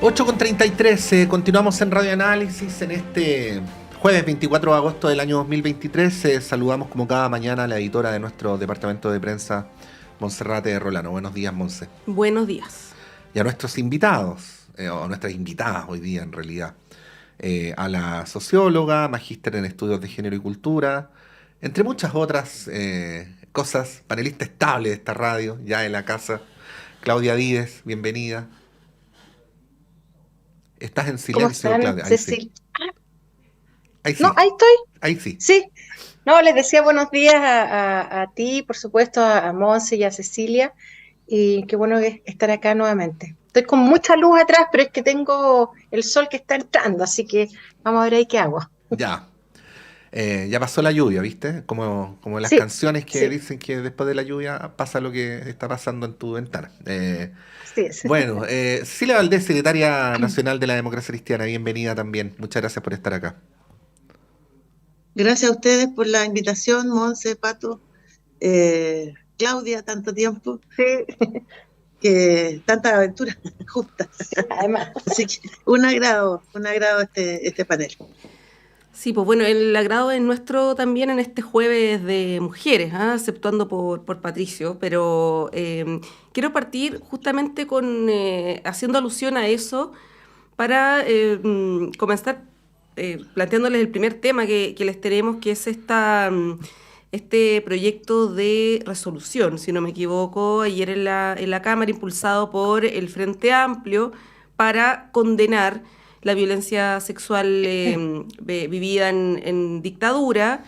8:33, continuamos en Radio Análisis en este jueves 24 de agosto del año 2023. Saludamos como cada mañana a la editora de nuestro departamento de prensa, Monserrate Rolano. Buenos días, Monse. Buenos días. Y a nuestros invitados, o nuestras invitadas hoy día en realidad, a la socióloga, magíster en estudios de género y cultura, entre muchas otras cosas, panelista estable de esta radio, ya en la casa, Claudia Díez, bienvenida. Estás en silencio, Claudia. Ahí sí. Ahí sí. No, ahí estoy. Ahí sí. Sí. No, les decía buenos días a ti, por supuesto, a Monse y a Cecilia, y qué bueno estar acá nuevamente. Estoy con mucha luz atrás, pero es que tengo el sol que está entrando, así que vamos a ver ahí qué hago. Ya. Ya pasó la lluvia, ¿viste? Como las Sí, canciones que sí. dicen que después de la lluvia pasa lo que está pasando en tu ventana. Sí es. Bueno, Cecilia Valdés, secretaria nacional de la Democracia Cristiana, bienvenida también. Muchas gracias por estar acá. Gracias a ustedes por la invitación, Monse, Pato, Claudia, tanto tiempo, Sí, que tantas aventuras juntas. además. Así que un agrado este panel. Sí, pues bueno, el agrado es nuestro también en este jueves de mujeres, exceptuando por Patricio, pero quiero partir justamente con haciendo alusión a eso para comenzar planteándoles el primer tema que les tenemos, que es este proyecto de resolución, si no me equivoco, ayer en la Cámara, impulsado por el Frente Amplio para condenar la violencia sexual vivida en dictadura,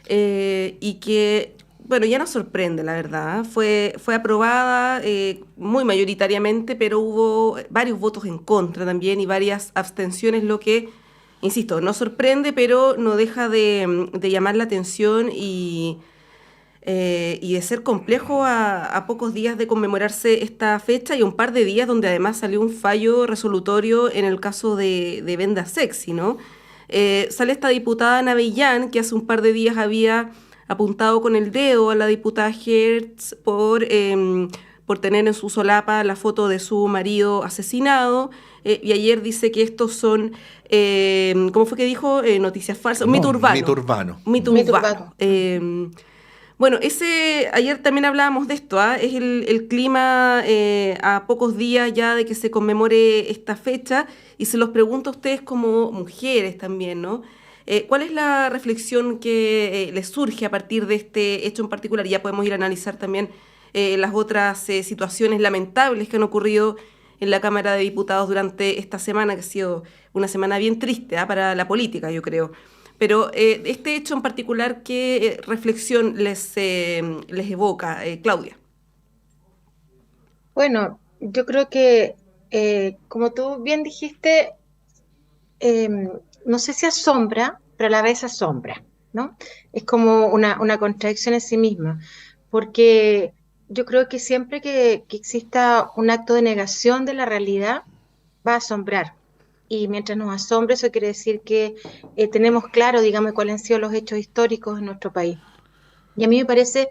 y que, bueno, ya nos sorprende, la verdad. Fue aprobada muy mayoritariamente, pero hubo varios votos en contra también y varias abstenciones, lo que, insisto, nos sorprende, pero no deja de llamar la atención y de ser complejo a pocos días de conmemorarse esta fecha y un par de días donde además salió un fallo resolutorio en el caso de Venda Sexy, ¿no? Sale esta diputada Navellán, que hace un par de días había apuntado con el dedo a la diputada Hertz por tener en su solapa la foto de su marido asesinado, y ayer dice que estos son, ¿cómo fue que dijo? Noticias falsas, No, mito urbano. Mito urbano. Bueno, ayer también hablábamos de esto, es el clima a pocos días ya de que se conmemore esta fecha, y se los pregunto a ustedes como mujeres también, ¿no? ¿Cuál es la reflexión que les surge a partir de este hecho en particular? Ya podemos ir a analizar también las otras situaciones lamentables que han ocurrido en la Cámara de Diputados durante esta semana, que ha sido una semana bien triste para la política, yo creo. Pero este hecho en particular, ¿qué reflexión les evoca, Claudia? Bueno, yo creo que, como tú bien dijiste, no sé si asombra, pero a la vez asombra, ¿no? Es como una contradicción en sí misma, porque yo creo que siempre que exista un acto de negación de la realidad, va a asombrar. Y mientras nos asombre, eso quiere decir que tenemos claro, digamos, cuáles han sido los hechos históricos en nuestro país. Y a mí me parece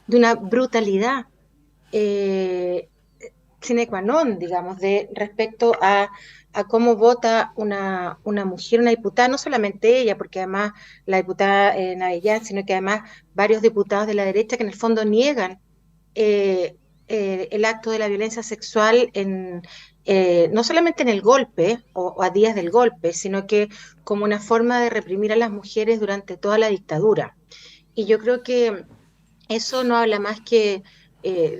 de una brutalidad eh, sine qua non, digamos, respecto a cómo vota una mujer, una diputada, no solamente ella, porque además la diputada Navellán, sino que además varios diputados de la derecha que en el fondo niegan eh, el acto de la violencia sexual no solamente en el golpe o a días del golpe, sino que como una forma de reprimir a las mujeres durante toda la dictadura. Y yo creo que eso no habla más que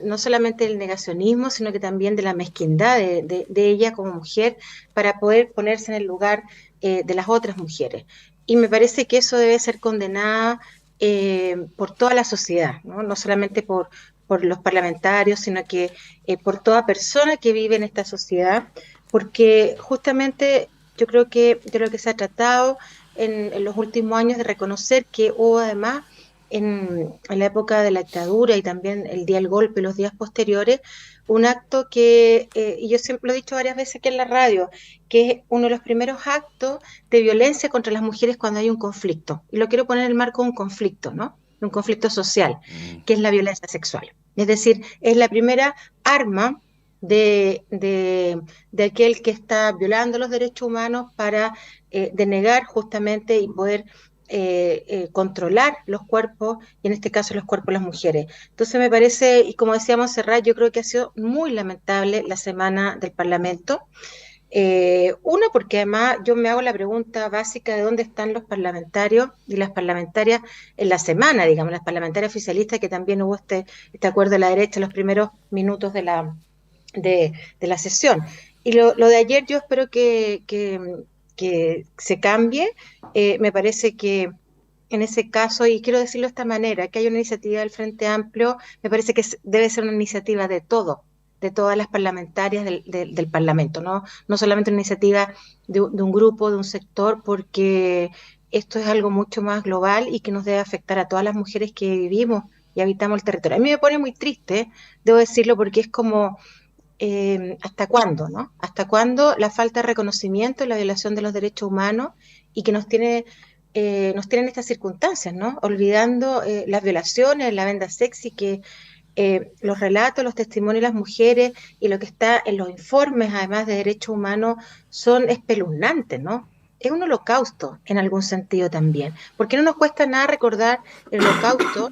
no solamente del negacionismo, sino que también de la mezquindad de ella como mujer para poder ponerse en el lugar de las otras mujeres. Y me parece que eso debe ser condenada por toda la sociedad, ¿no? No solamente por los parlamentarios, sino que por toda persona que vive en esta sociedad, porque justamente yo creo que de lo que se ha tratado en los últimos años de reconocer que hubo además en la época de la dictadura y también el día del golpe, los días posteriores, un acto que, y yo siempre lo he dicho varias veces aquí en la radio, que es uno de los primeros actos de violencia contra las mujeres cuando hay un conflicto. Y lo quiero poner en el marco de un conflicto, ¿no? Un conflicto social, que es la violencia sexual. Es decir, es la primera arma de aquel que está violando los derechos humanos para denegar justamente y poder controlar los cuerpos, y en este caso los cuerpos de las mujeres. Entonces me parece, y como decíamos Serrat, yo creo que ha sido muy lamentable la semana del Parlamento. Uno, porque además yo me hago la pregunta básica de dónde están los parlamentarios y las parlamentarias en la semana, digamos, las parlamentarias oficialistas, que también hubo este acuerdo de la derecha en los primeros minutos de la sesión. Y lo de ayer yo espero que se cambie. Me parece que en ese caso, y quiero decirlo de esta manera, que hay una iniciativa del Frente Amplio, me parece que debe ser una iniciativa de todas las parlamentarias del Parlamento, ¿no? No solamente una iniciativa de un grupo, de un sector, porque esto es algo mucho más global y que nos debe afectar a todas las mujeres que vivimos y habitamos el territorio. A mí me pone muy triste, debo decirlo, porque es como ¿hasta cuándo, no? ¿Hasta cuándo la falta de reconocimiento y la violación de los derechos humanos y que nos tienen estas circunstancias, ¿no? Olvidando las violaciones, la venda sexy, que los relatos, los testimonios de las mujeres y lo que está en los informes, además de derechos humanos, son espeluznantes, ¿no? Es un holocausto en algún sentido también. Porque no nos cuesta nada recordar el holocausto,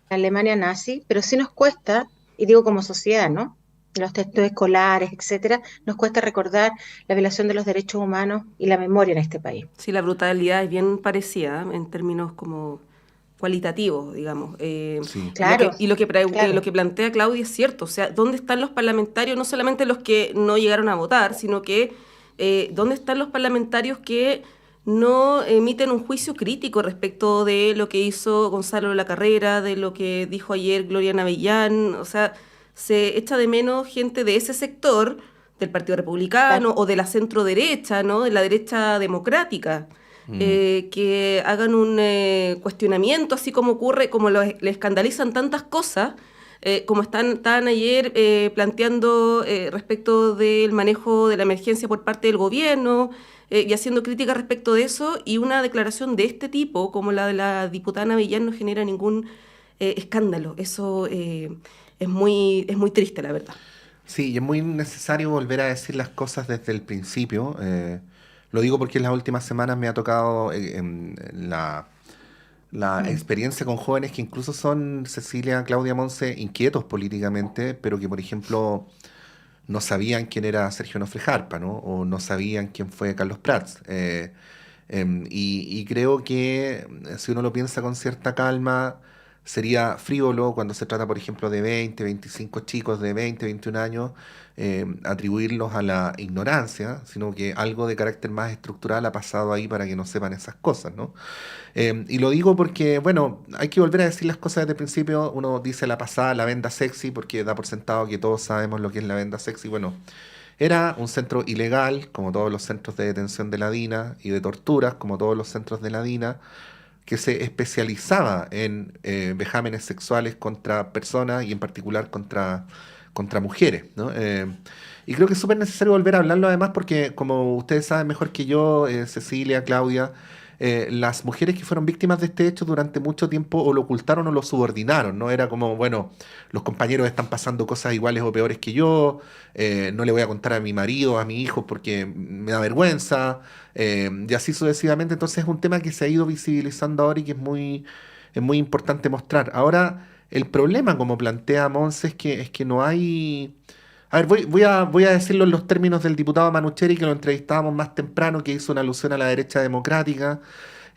la Alemania nazi, pero sí nos cuesta, y digo como sociedad, ¿no? Los textos escolares, etcétera, nos cuesta recordar la violación de los derechos humanos y la memoria en este país. Sí, la brutalidad es bien parecida en términos como cualitativos, digamos. Sí. Claro, Lo que claro. plantea Claudia es cierto. O sea, ¿dónde están los parlamentarios? No solamente los que no llegaron a votar, sino que ¿dónde están los parlamentarios que no emiten un juicio crítico respecto de lo que hizo Gonzalo Lacarrera, de lo que dijo ayer Gloria Navellán? O sea, se echa de menos gente de ese sector, del Partido Republicano Claro. o de la centro derecha, ¿no? De la derecha democrática, Mm. que hagan un cuestionamiento, así como ocurre, como le escandalizan tantas cosas, como estaban ayer planteando respecto del manejo de la emergencia por parte del gobierno, y haciendo críticas respecto de eso, y una declaración de este tipo, como la de la diputada Navellán, no genera ningún escándalo. Eso es muy triste, la verdad. Sí, y es muy necesario volver a decir las cosas desde el principio. Lo digo porque en las últimas semanas me ha tocado la experiencia con jóvenes que incluso son, Cecilia, Claudia, Monse, inquietos políticamente, pero que, por ejemplo, no sabían quién era Sergio Nofre Jarpa, ¿no? O no sabían quién fue Carlos Prats. Y creo que si uno lo piensa con cierta calma, sería frívolo cuando se trata, por ejemplo, de 20, 25 chicos de 20, 21 años, atribuirlos a la ignorancia, sino que algo de carácter más estructural ha pasado ahí para que no sepan esas cosas, ¿no? Y lo digo porque, bueno, hay que volver a decir las cosas desde el principio. Uno dice la pasada, la venda sexy, porque da por sentado que todos sabemos lo que es la venda sexy. Bueno, era un centro ilegal, como todos los centros de detención de la DINA y de torturas, como todos los centros de la DINA, que se especializaba en vejámenes sexuales contra personas y en particular contra mujeres, ¿no? Y creo que es súper necesario volver a hablarlo además porque, como ustedes saben mejor que yo, Cecilia, Claudia, las mujeres que fueron víctimas de este hecho durante mucho tiempo o lo ocultaron o lo subordinaron, ¿no? Era como, bueno, los compañeros están pasando cosas iguales o peores que yo, no le voy a contar a mi marido, a mi hijo porque me da vergüenza, y así sucesivamente. Entonces es un tema que se ha ido visibilizando ahora y que es muy importante mostrar. Ahora, el problema, como plantea Monse, es que no hay... A ver, voy a decirlo en los términos del diputado Manucheri, que lo entrevistábamos más temprano, que hizo una alusión a la derecha democrática,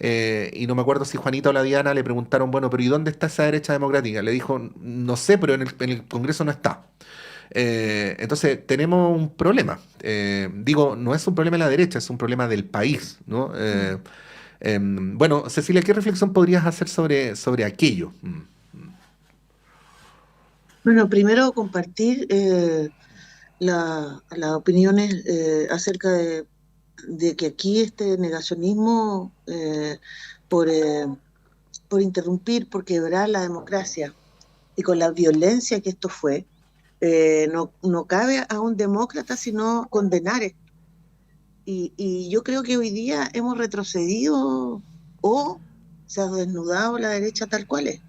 y no me acuerdo si Juanita o la Diana le preguntaron, bueno, pero ¿y dónde está esa derecha democrática? Le dijo, no sé, pero en el Congreso no está. Entonces, tenemos un problema. Digo, no es un problema de la derecha, es un problema del país, ¿no? Bueno, Cecilia, ¿qué reflexión podrías hacer sobre aquello? Bueno, primero compartir las opiniones acerca de que aquí este negacionismo por, eh, por interrumpir, por quebrar la democracia y con la violencia que esto fue, no cabe a un demócrata sino condenar esto. Y yo creo que hoy día hemos retrocedido o se ha desnudado la derecha tal cual es,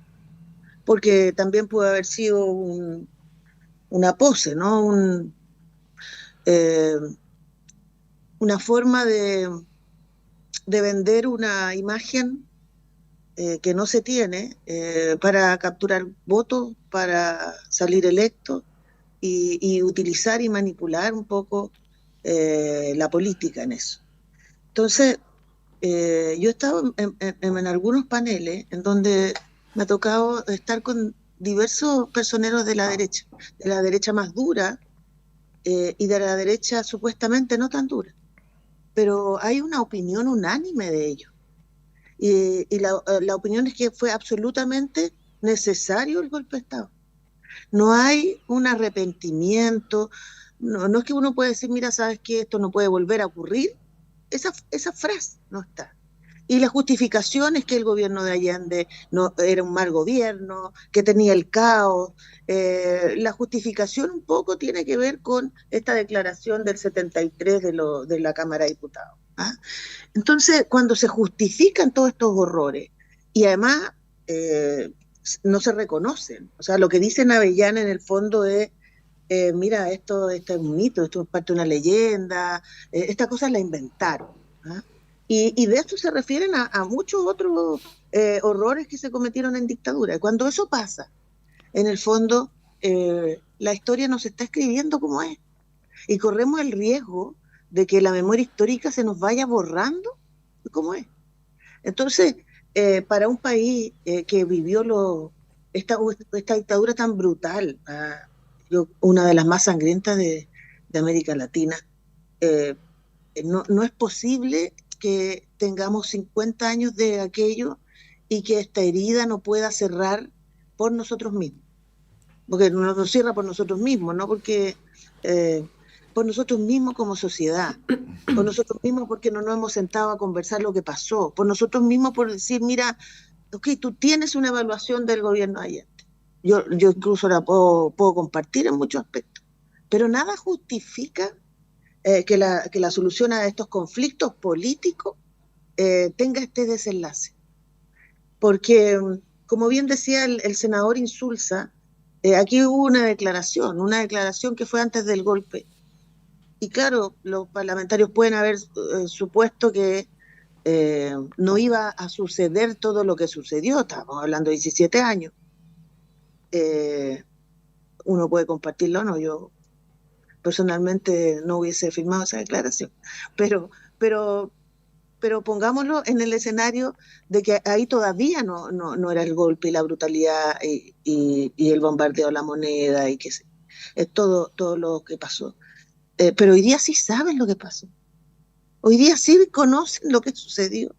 porque también puede haber sido una pose, ¿no? Eh, una forma de vender una imagen que no se tiene para capturar votos, para salir electo y utilizar y manipular un poco la política en eso. Entonces, yo he estado en algunos paneles en donde me ha tocado estar con diversos personeros de la derecha más dura y de la derecha supuestamente no tan dura, pero hay una opinión unánime de ellos. Y la opinión es que fue absolutamente necesario el golpe de Estado. No hay un arrepentimiento, no es que uno puede decir, mira, sabes que esto no puede volver a ocurrir, esa frase no está. Y la justificación es que el gobierno de Allende no era un mal gobierno, que tenía el caos. La justificación un poco tiene que ver con esta declaración del 73 de la Cámara de Diputados. ¿Ah? Entonces, cuando se justifican todos estos horrores y además no se reconocen, o sea, lo que dice Avellana en el fondo es, mira, esto es un mito, esto es parte de una leyenda, esta cosa la inventaron. ¿Ah? Y de esto se refieren a muchos otros horrores que se cometieron en dictadura. Y cuando eso pasa, en el fondo, la historia nos está escribiendo como es. Y corremos el riesgo de que la memoria histórica se nos vaya borrando como es. Entonces, para un país que vivió esta dictadura tan brutal, una de las más sangrientas de América Latina, no es posible que tengamos 50 años de aquello y que esta herida no pueda cerrar por nosotros mismos. Porque no nos cierra por nosotros mismos, ¿no? Porque por nosotros mismos como sociedad, por nosotros mismos porque no nos hemos sentado a conversar lo que pasó, por nosotros mismos por decir, mira, ok, tú tienes una evaluación del gobierno de Allende. Yo incluso la puedo compartir en muchos aspectos, pero nada justifica que la solución a estos conflictos políticos tenga este desenlace. Porque, como bien decía el senador Insulza, aquí hubo una declaración que fue antes del golpe. Y claro, los parlamentarios pueden haber supuesto que no iba a suceder todo lo que sucedió, estamos hablando de 17 años. Uno puede compartirlo o no, yo personalmente no hubiese firmado esa declaración, pero pongámoslo en el escenario de que ahí todavía no era el golpe y la brutalidad y el bombardeo a la moneda y que es todo lo que pasó. Pero hoy día sí saben lo que pasó. Hoy día sí conocen lo que sucedió.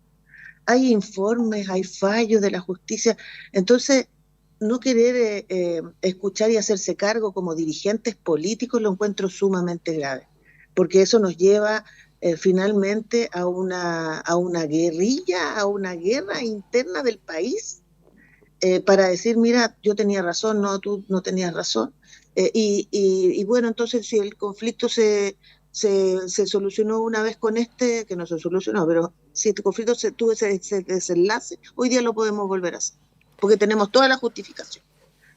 Hay informes, hay fallos de la justicia. Entonces, no querer escuchar y hacerse cargo como dirigentes políticos lo encuentro sumamente grave, porque eso nos lleva finalmente a una guerrilla, a una guerra interna del país, para decir, mira, yo tenía razón, no, tú no tenías razón. Y bueno, entonces si el conflicto se solucionó una vez con que no se solucionó, pero si este conflicto tuvo ese desenlace, hoy día lo podemos volver a hacer, porque tenemos toda la justificación.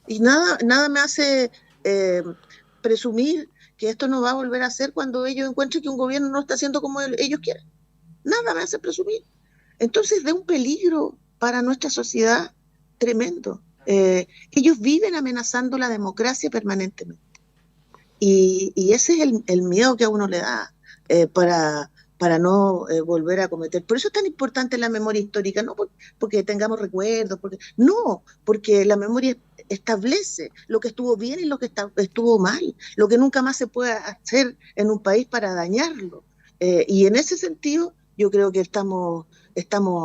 Y nada me hace presumir que esto no va a volver a ser cuando ellos encuentren que un gobierno no está haciendo como ellos quieren. Nada me hace presumir. Entonces, de un peligro para nuestra sociedad tremendo. Ellos viven amenazando la democracia permanentemente. Y ese es el miedo que a uno le da para no volver a cometer. Por eso es tan importante la memoria histórica, no porque tengamos recuerdos, porque la memoria establece lo que estuvo bien y lo que estuvo mal, lo que nunca más se puede hacer en un país para dañarlo. Y en ese sentido, yo creo que estamos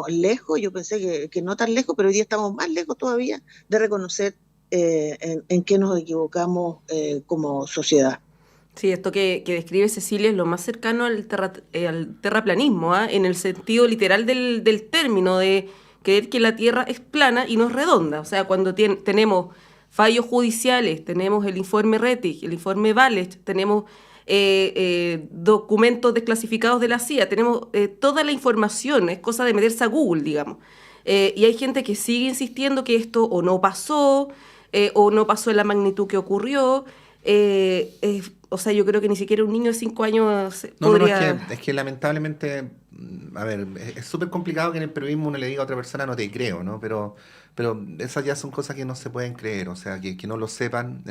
lejos, yo pensé que no tan lejos, pero hoy día estamos más lejos todavía de reconocer en qué nos equivocamos como sociedad. Sí, esto que describe Cecilia es lo más cercano al terraplanismo, ¿eh? En el sentido literal del término, de creer que la Tierra es plana y no es redonda. O sea, cuando tenemos fallos judiciales, tenemos el informe Rettig, el informe Walech, tenemos documentos desclasificados de la CIA, tenemos toda la información, es cosa de meterse a Google, digamos. Y hay gente que sigue insistiendo que esto o no pasó en la magnitud que ocurrió. o sea, yo creo que ni siquiera un niño de 5 años No, no, no, podría... es que lamentablemente, a ver, es súper complicado que en el periodismo uno le diga a otra persona no te creo, ¿no? Pero esas ya son cosas que no se pueden creer, o sea, que no lo sepan,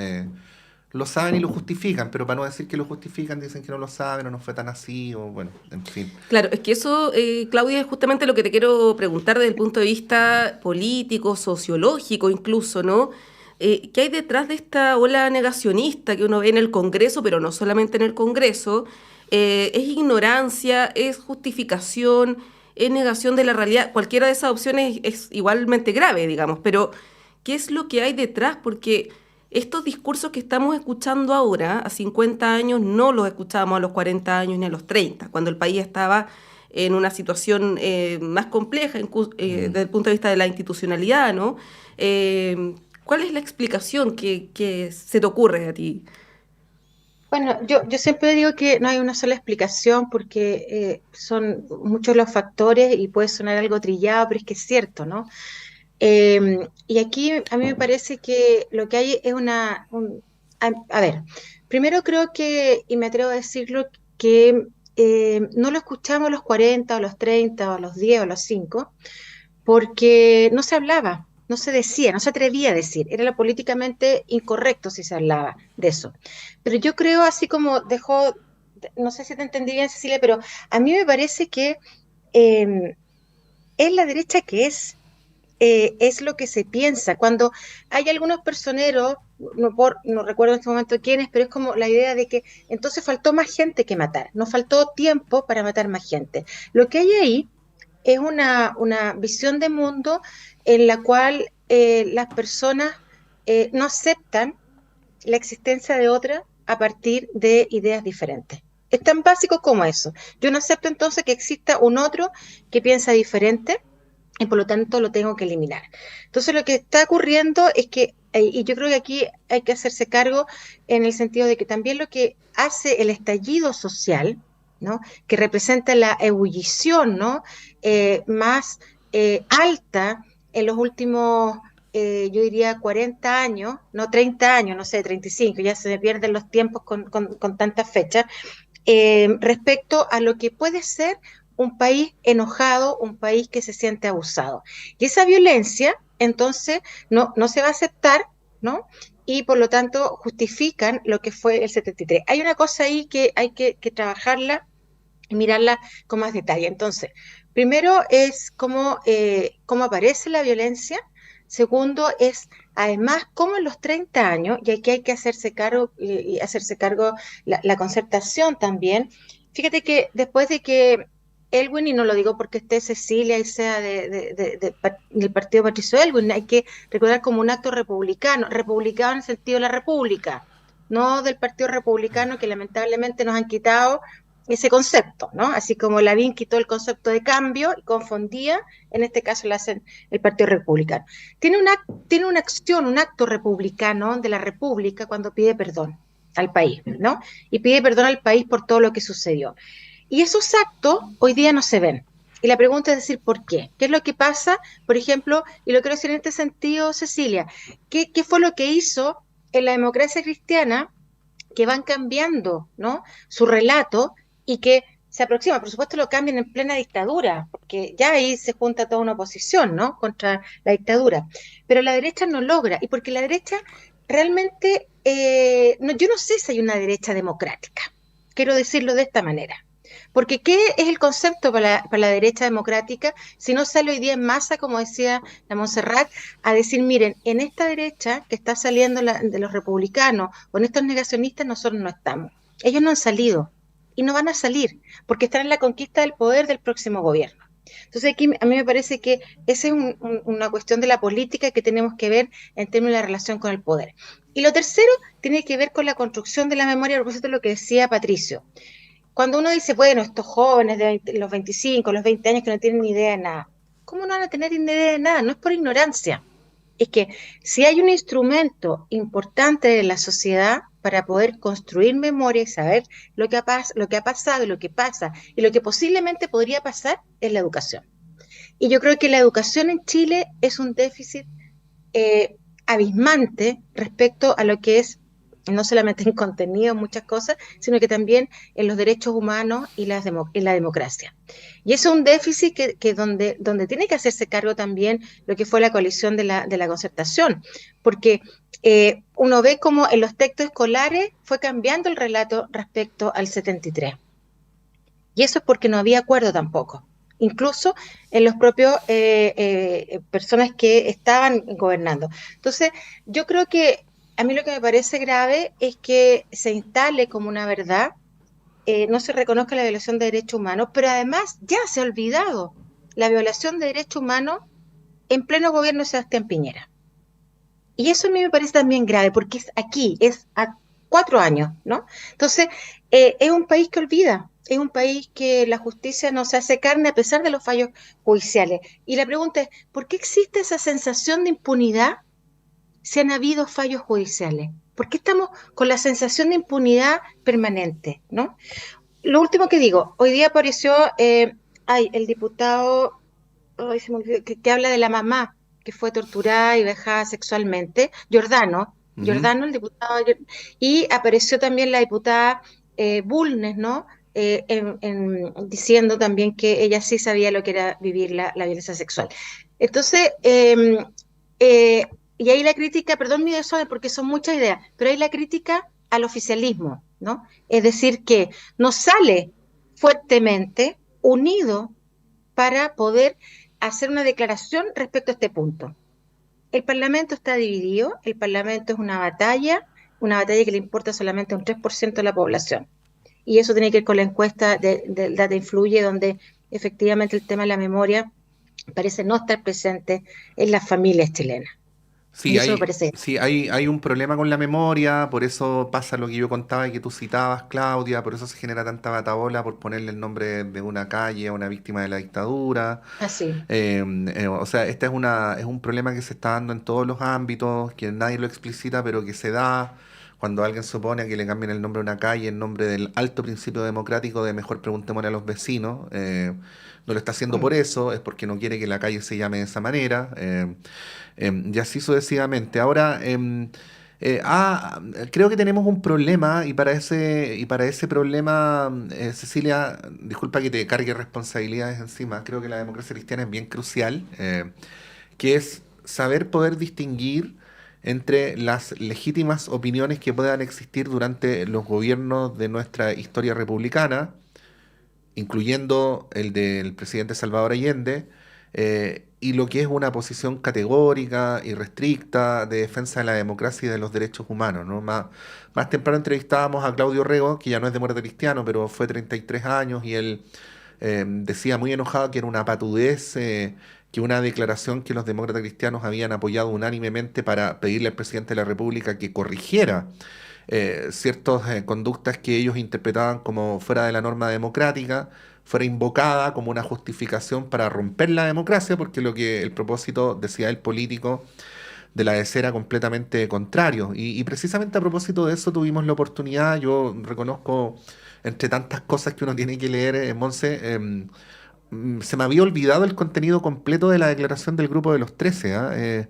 lo saben y lo justifican, pero para no decir que lo justifican dicen que no lo saben o no fue tan así, o bueno, en fin. Claro, es que eso, Claudia, es justamente lo que te quiero preguntar desde el punto de vista político, sociológico incluso, ¿no? ¿Qué hay detrás de esta ola negacionista que uno ve en el Congreso, pero no solamente en el Congreso? ¿Es ignorancia, es justificación, es negación de la realidad? Cualquiera de esas opciones es igualmente grave, digamos, pero ¿qué es lo que hay detrás? Porque estos discursos que estamos escuchando ahora, a 50 años, no los escuchábamos a los 40 años ni a los 30, cuando el país estaba en una situación más compleja desde el punto de vista de la institucionalidad, ¿no? ¿Cuál es la explicación que se te ocurre a ti? Bueno, yo siempre digo que no hay una sola explicación porque son muchos los factores y puede sonar algo trillado, pero es que es cierto, ¿no? Y aquí a mí me parece que lo que hay es a ver, primero creo que, y me atrevo a decirlo, que no lo escuchamos a los 40 o a los 30 o a los 10 o a los 5 porque no se hablaba, no se decía, no se atrevía a decir, era lo políticamente incorrecto si se hablaba de eso. Pero yo creo, así como dejó, no sé si te entendí bien, Cecilia, pero a mí me parece que eh, es la derecha que es lo que se piensa. Cuando hay algunos personeros, no recuerdo en este momento quiénes, pero es como la idea de que entonces faltó más gente que matar, no faltó tiempo para matar más gente. Lo que hay ahí es una visión de mundo en la cual las personas no aceptan la existencia de otra a partir de ideas diferentes. Es tan básico como eso. Yo no acepto entonces que exista un otro que piensa diferente y por lo tanto lo tengo que eliminar. Entonces lo que está ocurriendo es que, y yo creo que aquí hay que hacerse cargo en el sentido de que también lo que hace el estallido social, ¿no? Que representa la ebullición, ¿no? Más alta en los últimos, yo diría 40 años, no 30 años, no sé, 35, ya se me pierden los tiempos con tantas fechas, respecto a lo que puede ser un país enojado, un país que se siente abusado. Y esa violencia, entonces, no se va a aceptar, ¿no? Y por lo tanto justifican lo que fue el 73. Hay una cosa ahí que hay que trabajarla y mirarla con más detalle. Entonces, primero es cómo aparece la violencia. Segundo es, además, cómo en los 30 años, y aquí hay que hacerse cargo, y hacerse cargo la concertación también. Fíjate que después de que Elwin, y no lo digo porque esté Cecilia y sea del partido Patricio Elwin, hay que recordar como un acto republicano, republicano en el sentido de la república, no del partido republicano que lamentablemente nos han quitado ese concepto, ¿no? Así como Lavín quitó el concepto de cambio y confundía, en este caso lo hacen el Partido Republicano. Tiene una acción, un acto republicano de la República cuando pide perdón al país, ¿no? Y pide perdón al país por todo lo que sucedió. Y esos actos hoy día no se ven. Y la pregunta es decir, ¿por qué? ¿Qué es lo que pasa? Por ejemplo, y lo quiero decir en este sentido, Cecilia, ¿qué fue lo que hizo en la democracia cristiana que van cambiando, ¿no? Su relato y que se aproxima, por supuesto lo cambian en plena dictadura, porque ya ahí se junta toda una oposición, ¿no? Contra la dictadura. Pero la derecha no logra, y porque la derecha realmente, yo no sé si hay una derecha democrática, quiero decirlo de esta manera. Porque ¿qué es el concepto para la derecha democrática si no sale hoy día en masa, como decía la Montserrat, a decir, miren, en esta derecha que está saliendo de los republicanos o en estos negacionistas nosotros no estamos? Ellos no han salido y no van a salir porque están en la conquista del poder del próximo gobierno. Entonces aquí a mí me parece que esa es una cuestión de la política que tenemos que ver en términos de la relación con el poder. Y lo tercero tiene que ver con la construcción de la memoria, a propósito de lo que decía Patricio. Cuando uno dice, bueno, estos jóvenes de los 25, los 20 años que no tienen ni idea de nada, ¿cómo no van a tener ni idea de nada? No es por ignorancia. Es que si hay un instrumento importante de la sociedad para poder construir memoria y saber lo que ha pasado y lo que pasa y lo que posiblemente podría pasar, es la educación. Y yo creo que la educación en Chile es un déficit abismante respecto a lo que es no solamente en contenido, en muchas cosas, sino que también en los derechos humanos y la democracia. Y eso es un déficit que donde tiene que hacerse cargo también lo que fue la coalición de la concertación, porque uno ve cómo en los textos escolares fue cambiando el relato respecto al 73. Y eso es porque no había acuerdo tampoco. Incluso en los propios personas que estaban gobernando. Entonces, yo creo que a mí lo que me parece grave es que se instale como una verdad, no se reconozca la violación de derechos humanos, pero además ya se ha olvidado la violación de derechos humanos en pleno gobierno de Sebastián Piñera. Y eso a mí me parece también grave, porque es aquí, es a 4 años, ¿no? Entonces, es un país que olvida, es un país que la justicia no se hace carne a pesar de los fallos judiciales. Y la pregunta es, ¿por qué existe esa sensación de impunidad si han habido fallos judiciales? ¿Por qué estamos con la sensación de impunidad permanente, ¿no? Lo último que digo, hoy día apareció el diputado se me olvidó, que habla de la mamá que fue torturada y vejada sexualmente, Giordano, Ujú. Giordano, el diputado, y apareció también la diputada Bulnes, ¿no? Diciendo también que ella sí sabía lo que era vivir la violencia sexual. Entonces, eh, y ahí la crítica, perdón mi desorden porque son muchas ideas, pero ahí la crítica al oficialismo, ¿no? Es decir, que no sale fuertemente unido para poder hacer una declaración respecto a este punto. El Parlamento está dividido, el Parlamento es una batalla que le importa solamente a un 3% de la población. Y eso tiene que ver con la encuesta del Data Influye, donde efectivamente el tema de la memoria parece no estar presente en las familias chilenas. Sí, Y eso me parece. hay un problema con la memoria, por eso pasa lo que yo contaba y que tú citabas, Claudia, por eso se genera tanta batabola por ponerle el nombre de una calle a una víctima de la dictadura. Así. Eh, o sea, este es un problema que se está dando en todos los ámbitos, que nadie lo explicita, pero que se da cuando alguien se opone a que le cambien el nombre a una calle en nombre del alto principio democrático de mejor preguntémosle a los vecinos. No lo está haciendo por eso, es porque no quiere que la calle se llame de esa manera. Y así sucesivamente. Ahora, creo que tenemos un problema y para ese problema, Cecilia, disculpa que te cargue responsabilidades encima, creo que la democracia cristiana es bien crucial, que es saber poder distinguir entre las legítimas opiniones que puedan existir durante los gobiernos de nuestra historia republicana, incluyendo el del presidente Salvador Allende, y lo que es una posición categórica y restricta de defensa de la democracia y de los derechos humanos, ¿no? Más temprano entrevistábamos a Claudio Rego, que ya no es de Muerte Cristiano, pero fue 33 años, y él decía muy enojado que era una patudez, que una declaración que los demócratas cristianos habían apoyado unánimemente para pedirle al presidente de la República que corrigiera ciertas conductas que ellos interpretaban como fuera de la norma democrática, fuera invocada como una justificación para romper la democracia, porque lo que el propósito, decía el político, de la DC era completamente contrario. Y precisamente a propósito de eso tuvimos la oportunidad, yo reconozco, entre tantas cosas que uno tiene que leer, Monse, se me había olvidado el contenido completo de la declaración del Grupo de los 13, ¿ah?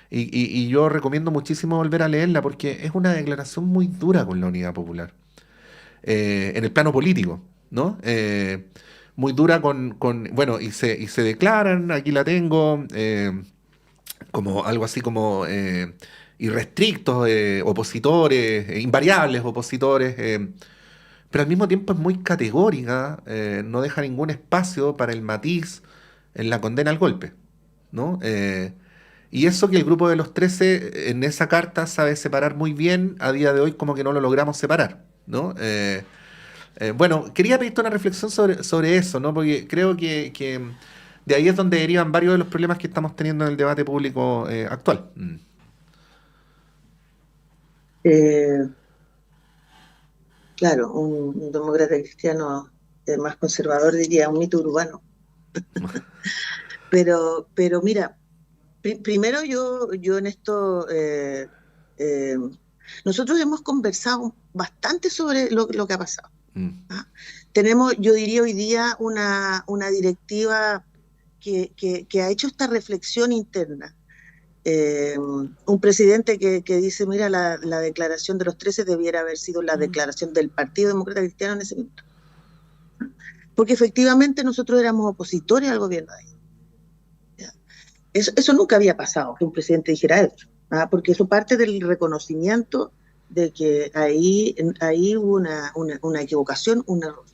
Y yo recomiendo muchísimo volver a leerla porque es una declaración muy dura con la Unidad Popular, en el plano político, ¿no? Muy dura bueno, y se declaran, aquí la tengo, como algo así como irrestrictos, opositores, invariables opositores, pero al mismo tiempo es muy categórica, no deja ningún espacio para el matiz en la condena al golpe, ¿no? Y eso que el Grupo de los 13 en esa carta sabe separar muy bien, a día de hoy como que no lo logramos separar, ¿no? Bueno, quería pedirte una reflexión sobre eso, ¿no? Porque creo que de ahí es donde derivan varios de los problemas que estamos teniendo en el debate público actual. Eh, claro, un demócrata cristiano más conservador diría un mito urbano. Pero mira, primero yo en esto, eh, nosotros hemos conversado bastante sobre lo que ha pasado. Mm, ¿Ah? Tenemos, yo diría hoy día, una directiva que ha hecho esta reflexión interna. un presidente que dice, mira, la declaración de los 13 debiera haber sido la declaración del Partido Demócrata Cristiano en ese momento. Porque efectivamente nosotros éramos opositores al gobierno de ahí. Eso nunca había pasado, que un presidente dijera eso, porque eso parte del reconocimiento de que ahí hubo una equivocación, un error.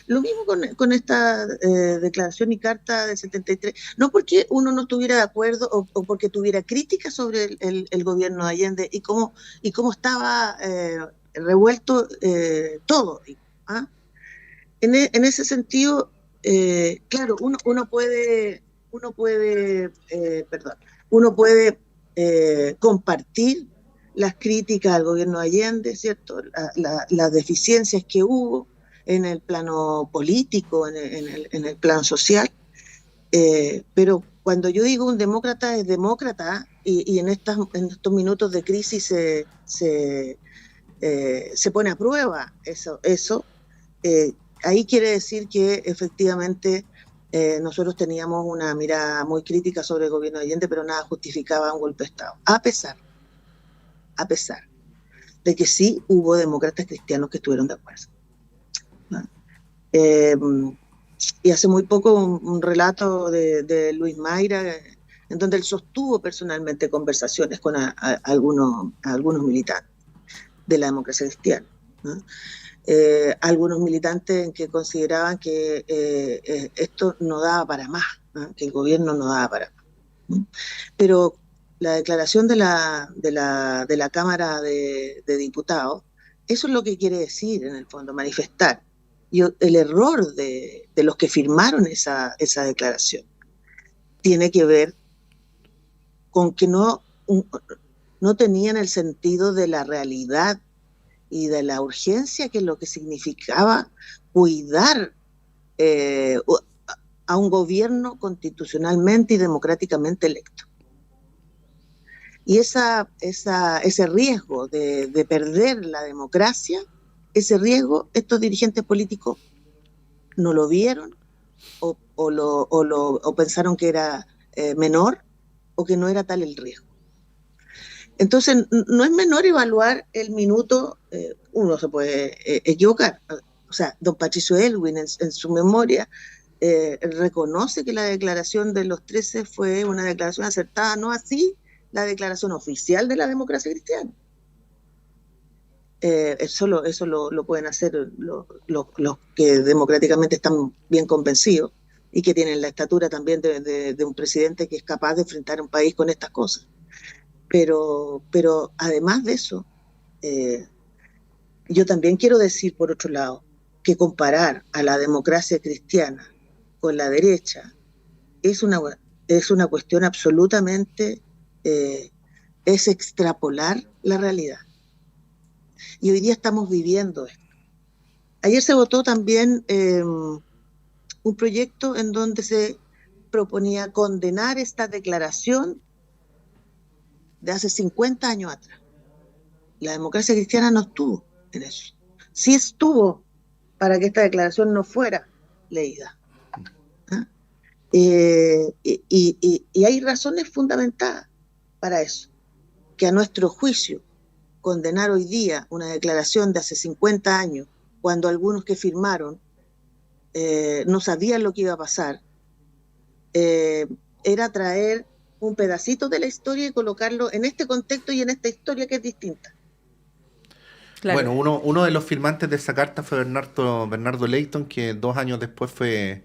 Lo mismo con esta declaración y carta del 73, no porque uno no estuviera de acuerdo o porque tuviera críticas sobre el gobierno de Allende y cómo estaba revuelto todo. ¿Ah? En ese sentido, claro, uno puede compartir las críticas al gobierno de Allende, ¿cierto? Las deficiencias que hubo en el plano político, en el plano social, pero cuando yo digo un demócrata es demócrata y en estos minutos de crisis se pone a prueba eso ahí quiere decir que efectivamente nosotros teníamos una mirada muy crítica sobre el gobierno de Allende, pero nada justificaba un golpe de Estado, a pesar de que sí hubo demócratas cristianos que estuvieron de acuerdo. Y hace muy poco un relato de Luis Mayra, en donde él sostuvo personalmente conversaciones con algunos militantes de la democracia cristiana, ¿no? Algunos militantes que consideraban que esto no daba para más, ¿no? Que el gobierno no daba para más, ¿no? Pero la declaración de la Cámara de Diputados, eso es lo que quiere decir en el fondo, manifestar. Y el error de los que firmaron esa declaración tiene que ver con que no tenían el sentido de la realidad y de la urgencia, que es lo que significaba cuidar a un gobierno constitucionalmente y democráticamente electo. Y ese riesgo de perder la democracia, ese riesgo, estos dirigentes políticos no lo vieron o pensaron que era menor o que no era tal el riesgo. Entonces, no es menor evaluar el minuto, uno se puede equivocar. O sea, don Patricio Aylwin en su memoria reconoce que la declaración de los 13 fue una declaración acertada, no así la declaración oficial de la democracia cristiana. Eso lo pueden hacer los que democráticamente están bien convencidos y que tienen la estatura también de un presidente que es capaz de enfrentar un país con estas cosas. Pero además de eso, yo también quiero decir, por otro lado, que comparar a la democracia cristiana con la derecha es una cuestión absolutamente, es extrapolar la realidad. Y hoy día estamos viviendo esto. Ayer se votó también un proyecto en donde se proponía condenar esta declaración de hace 50 años atrás. La democracia cristiana no estuvo en eso. Sí estuvo para que esta declaración no fuera leída. ¿Ah? Y hay razones fundamentadas para eso. Que a nuestro juicio, condenar hoy día una declaración de hace 50 años, cuando algunos que firmaron no sabían lo que iba a pasar, era traer un pedacito de la historia y colocarlo en este contexto y en esta historia que es distinta. Claro. Bueno, uno de los firmantes de esa carta fue Bernardo Leighton, que 2 años después fue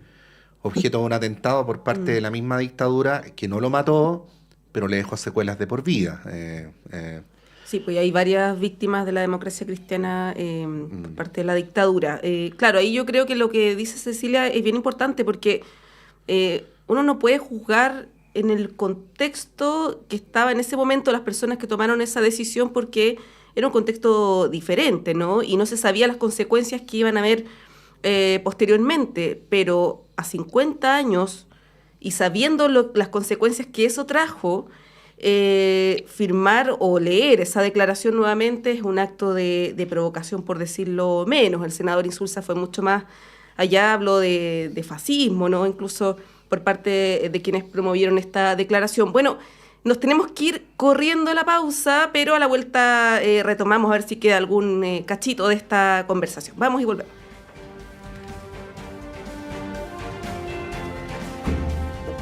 objeto de un atentado por parte de la misma dictadura, que no lo mató, pero le dejó secuelas de por vida. Sí, pues hay varias víctimas de la democracia cristiana por parte de la dictadura. Claro, ahí yo creo que lo que dice Cecilia es bien importante, porque uno no puede juzgar en el contexto que estaba en ese momento las personas que tomaron esa decisión, porque era un contexto diferente, ¿no? Y no se sabía las consecuencias que iban a haber posteriormente, pero a 50 años y sabiendo las consecuencias que eso trajo, firmar o leer esa declaración nuevamente es un acto de provocación, por decirlo menos. El senador Insulza fue mucho más allá, habló de fascismo, ¿no? Incluso por parte de quienes promovieron esta declaración. Bueno, Nos tenemos que ir corriendo a la pausa, pero a la vuelta retomamos a ver si queda algún cachito de esta conversación. Vamos y volvemos.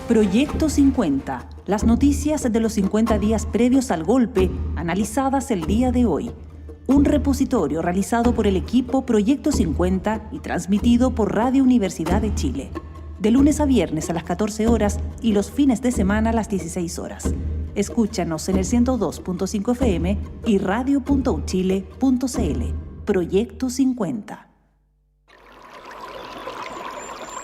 Proyecto 50. Las noticias de los 50 días previos al golpe, analizadas el día de hoy. Un repositorio realizado por el equipo Proyecto 50 y transmitido por Radio Universidad de Chile. De lunes a viernes a las 14 horas y los fines de semana a las 16 horas. Escúchanos en el 102.5 FM y radio.uchile.cl. Proyecto 50.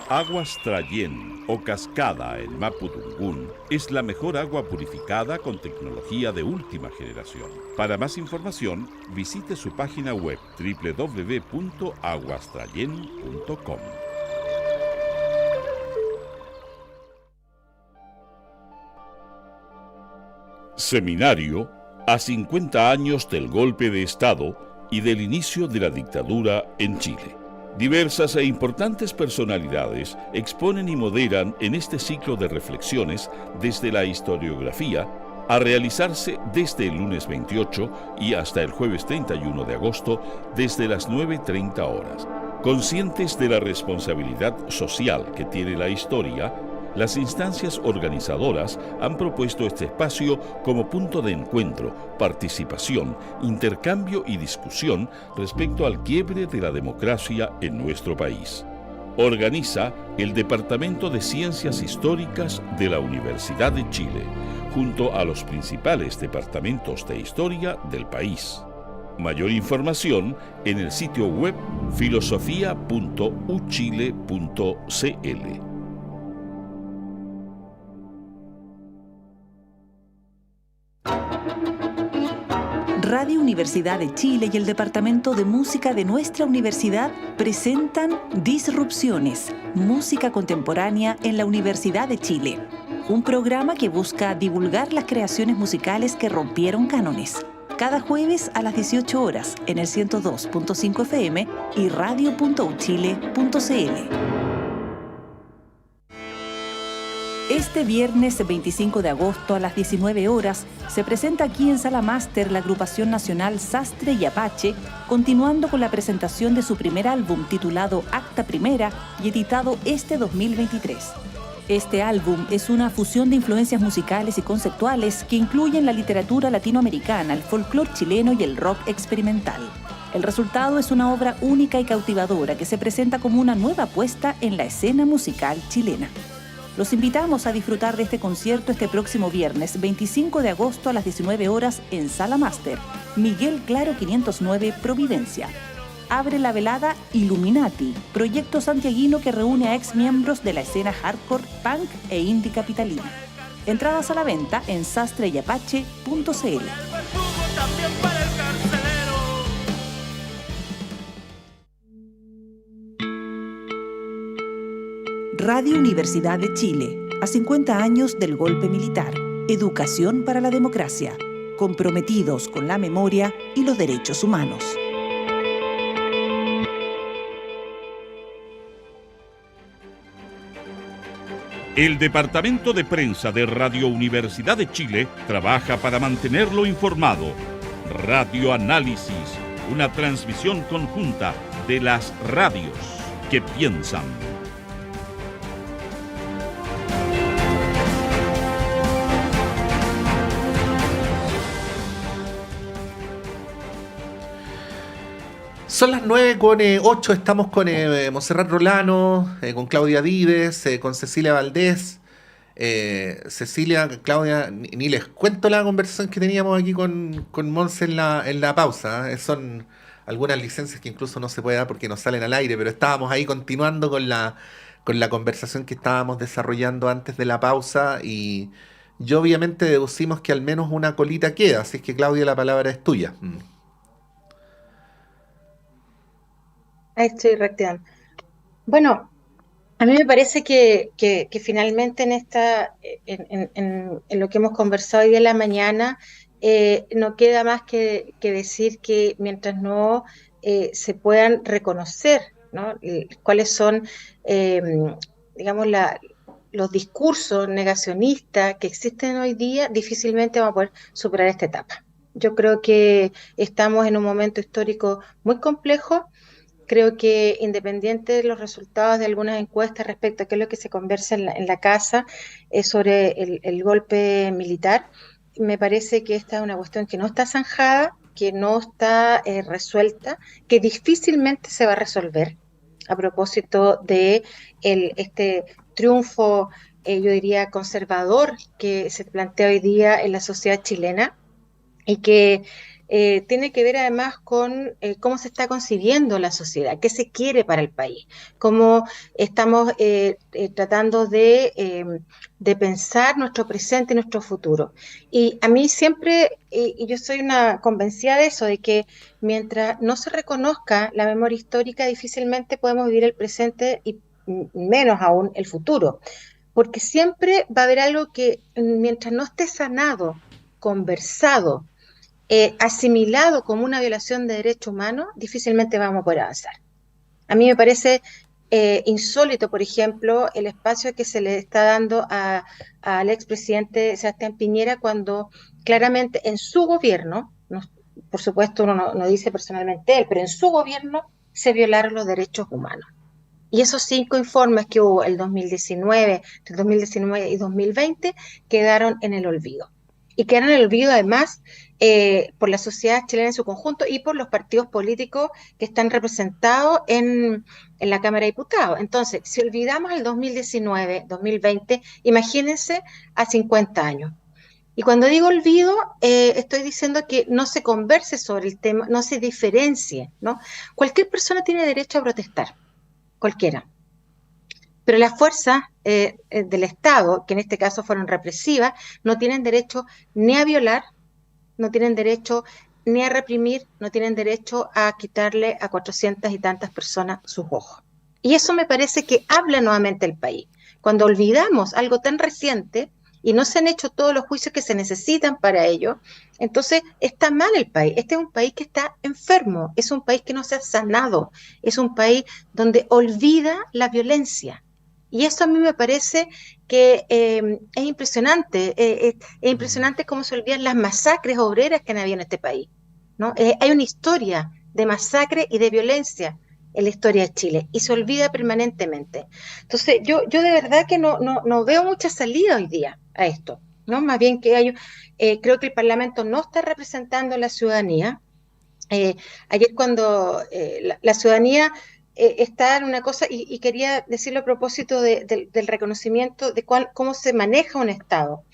Aguas Trayén o Cascada en Mapudungún es la mejor agua purificada con tecnología de última generación. Para más información, visite su página web www.aguastrayen.com. Seminario a 50 años del golpe de Estado y del inicio de la dictadura en Chile. Diversas e importantes personalidades exponen y moderan en este ciclo de reflexiones desde la historiografía, a realizarse desde el lunes 28 y hasta el jueves 31 de agosto desde las 9:30 horas. Conscientes de la responsabilidad social que tiene la historia, las instancias organizadoras han propuesto este espacio como punto de encuentro, participación, intercambio y discusión respecto al quiebre de la democracia en nuestro país. Organiza el Departamento de Ciencias Históricas de la Universidad de Chile, junto a los principales departamentos de historia del país. Mayor información en el sitio web filosofia.uchile.cl. Radio Universidad de Chile y el Departamento de Música de nuestra universidad presentan Disrupciones, música contemporánea en la Universidad de Chile. Un programa que busca divulgar las creaciones musicales que rompieron cánones. Cada jueves a las 18 horas en el 102.5 FM y radio.uchile.cl. Este viernes 25 de agosto a las 19 horas se presenta aquí en Sala Máster la agrupación nacional Sastre y Apache, continuando con la presentación de su primer álbum titulado Acta Primera y editado este 2023. Este álbum es una fusión de influencias musicales y conceptuales que incluyen la literatura latinoamericana, el folclore chileno y el rock experimental. El resultado es una obra única y cautivadora que se presenta como una nueva apuesta en la escena musical chilena. Los invitamos a disfrutar de este concierto este próximo viernes 25 de agosto a las 19 horas en Sala Máster, Miguel Claro 509, Providencia. Abre la velada Illuminati, proyecto santiaguino que reúne a ex miembros de la escena hardcore, punk e indie capitalina. Entradas a la venta en sastreyapache.cl. Radio Universidad de Chile, a 50 años del golpe militar. Educación para la democracia. Comprometidos con la memoria y los derechos humanos. El Departamento de Prensa de Radio Universidad de Chile trabaja para mantenerlo informado. Radio Análisis, una transmisión conjunta de las radios que piensan. Son las 9:08, estamos con Montserrat Rolano, con Claudia Dives, con Cecilia Valdés. Cecilia, Claudia, ni les cuento la conversación que teníamos aquí con Monse en la pausa. Son algunas licencias que incluso no se puede dar porque no salen al aire, pero estábamos ahí continuando con la conversación que estábamos desarrollando antes de la pausa y yo obviamente deducimos que al menos una colita queda, así es que Claudia, la palabra es tuya. Ahí estoy reactivando. Bueno, a mí me parece que finalmente en lo que hemos conversado hoy de la mañana, no queda más que decir que mientras no se puedan reconocer, ¿no?, cuáles son, digamos, los discursos negacionistas que existen hoy día, difícilmente vamos a poder superar esta etapa. Yo creo que estamos en un momento histórico muy complejo. Creo que independiente de los resultados de algunas encuestas respecto a qué es lo que se conversa en la casa sobre el golpe militar, me parece que esta es una cuestión que no está zanjada, que no está resuelta, que difícilmente se va a resolver a propósito de este triunfo, yo diría, conservador que se plantea hoy día en la sociedad chilena y que tiene que ver además con cómo se está concibiendo la sociedad, qué se quiere para el país, cómo estamos tratando de pensar nuestro presente y nuestro futuro. Y a mí siempre, y yo soy una convencida de eso, de que mientras no se reconozca la memoria histórica, difícilmente podemos vivir el presente y menos aún el futuro, porque siempre va a haber algo que mientras no esté sanado, conversado, asimilado como una violación de derechos humanos, difícilmente vamos a poder avanzar. A mí me parece insólito, por ejemplo, el espacio que se le está dando al expresidente Sebastián Piñera cuando claramente en su gobierno, por supuesto uno no dice personalmente él, pero en su gobierno se violaron los derechos humanos. Y esos 5 informes que hubo el 2019 y 2020 quedaron en el olvido. Y quedaron en el olvido además por la sociedad chilena en su conjunto y por los partidos políticos que están representados en la Cámara de Diputados. Entonces, si olvidamos el 2019, 2020, imagínense a 50 años. Y cuando digo olvido, estoy diciendo que no se converse sobre el tema, no se diferencie, ¿no? Cualquier persona tiene derecho a protestar, cualquiera. Pero las fuerzas del Estado, que en este caso fueron represivas, no tienen derecho ni a violar, no tienen derecho ni a reprimir, no tienen derecho a quitarle a 400 y tantas personas sus ojos. Y eso me parece que habla nuevamente el país. Cuando olvidamos algo tan reciente y no se han hecho todos los juicios que se necesitan para ello, entonces está mal el país. Este es un país que está enfermo, es un país que no se ha sanado, es un país donde olvida la violencia. Y eso a mí me parece que es impresionante. Es impresionante cómo se olvidan las masacres obreras que han habido en este país, ¿no? Hay una historia de masacre y de violencia en la historia de Chile y se olvida permanentemente. Entonces, yo de verdad que no veo mucha salida hoy día a esto, ¿no? Más bien que creo que el Parlamento no está representando a la ciudadanía. Ayer cuando la ciudadanía está en una cosa, y quería decirlo a propósito del reconocimiento de cómo se maneja un Estado.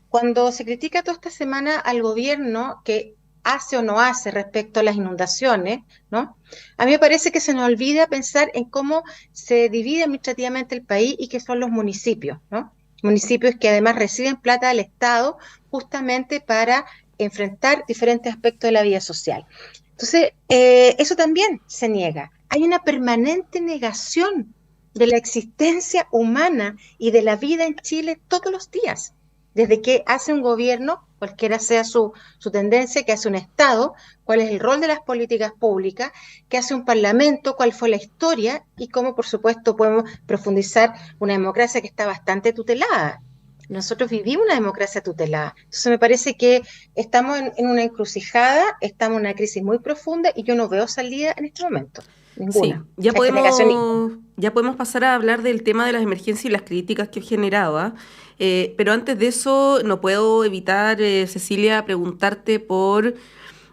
Cuando se critica toda esta semana al gobierno que hace o no hace respecto a las inundaciones, ¿no? A mí me parece que se nos olvida pensar en cómo se divide administrativamente el país y que son los municipios, ¿no? Municipios que además reciben plata del Estado justamente para enfrentar diferentes aspectos de la vida social. Entonces, eso también se niega. Hay una permanente negación de la existencia humana y de la vida en Chile todos los días. Desde que hace un gobierno, cualquiera sea su tendencia, que hace un Estado, cuál es el rol de las políticas públicas, que hace un Parlamento, cuál fue la historia y cómo, por supuesto, podemos profundizar una democracia que está bastante tutelada. Nosotros vivimos una democracia tutelada. Entonces me parece que estamos en una encrucijada, estamos en una crisis muy profunda y yo no veo salida en este momento. Ninguna. Sí, ya podemos pasar a hablar del tema de las emergencias y las críticas que he generado, pero antes de eso no puedo evitar, Cecilia, preguntarte por,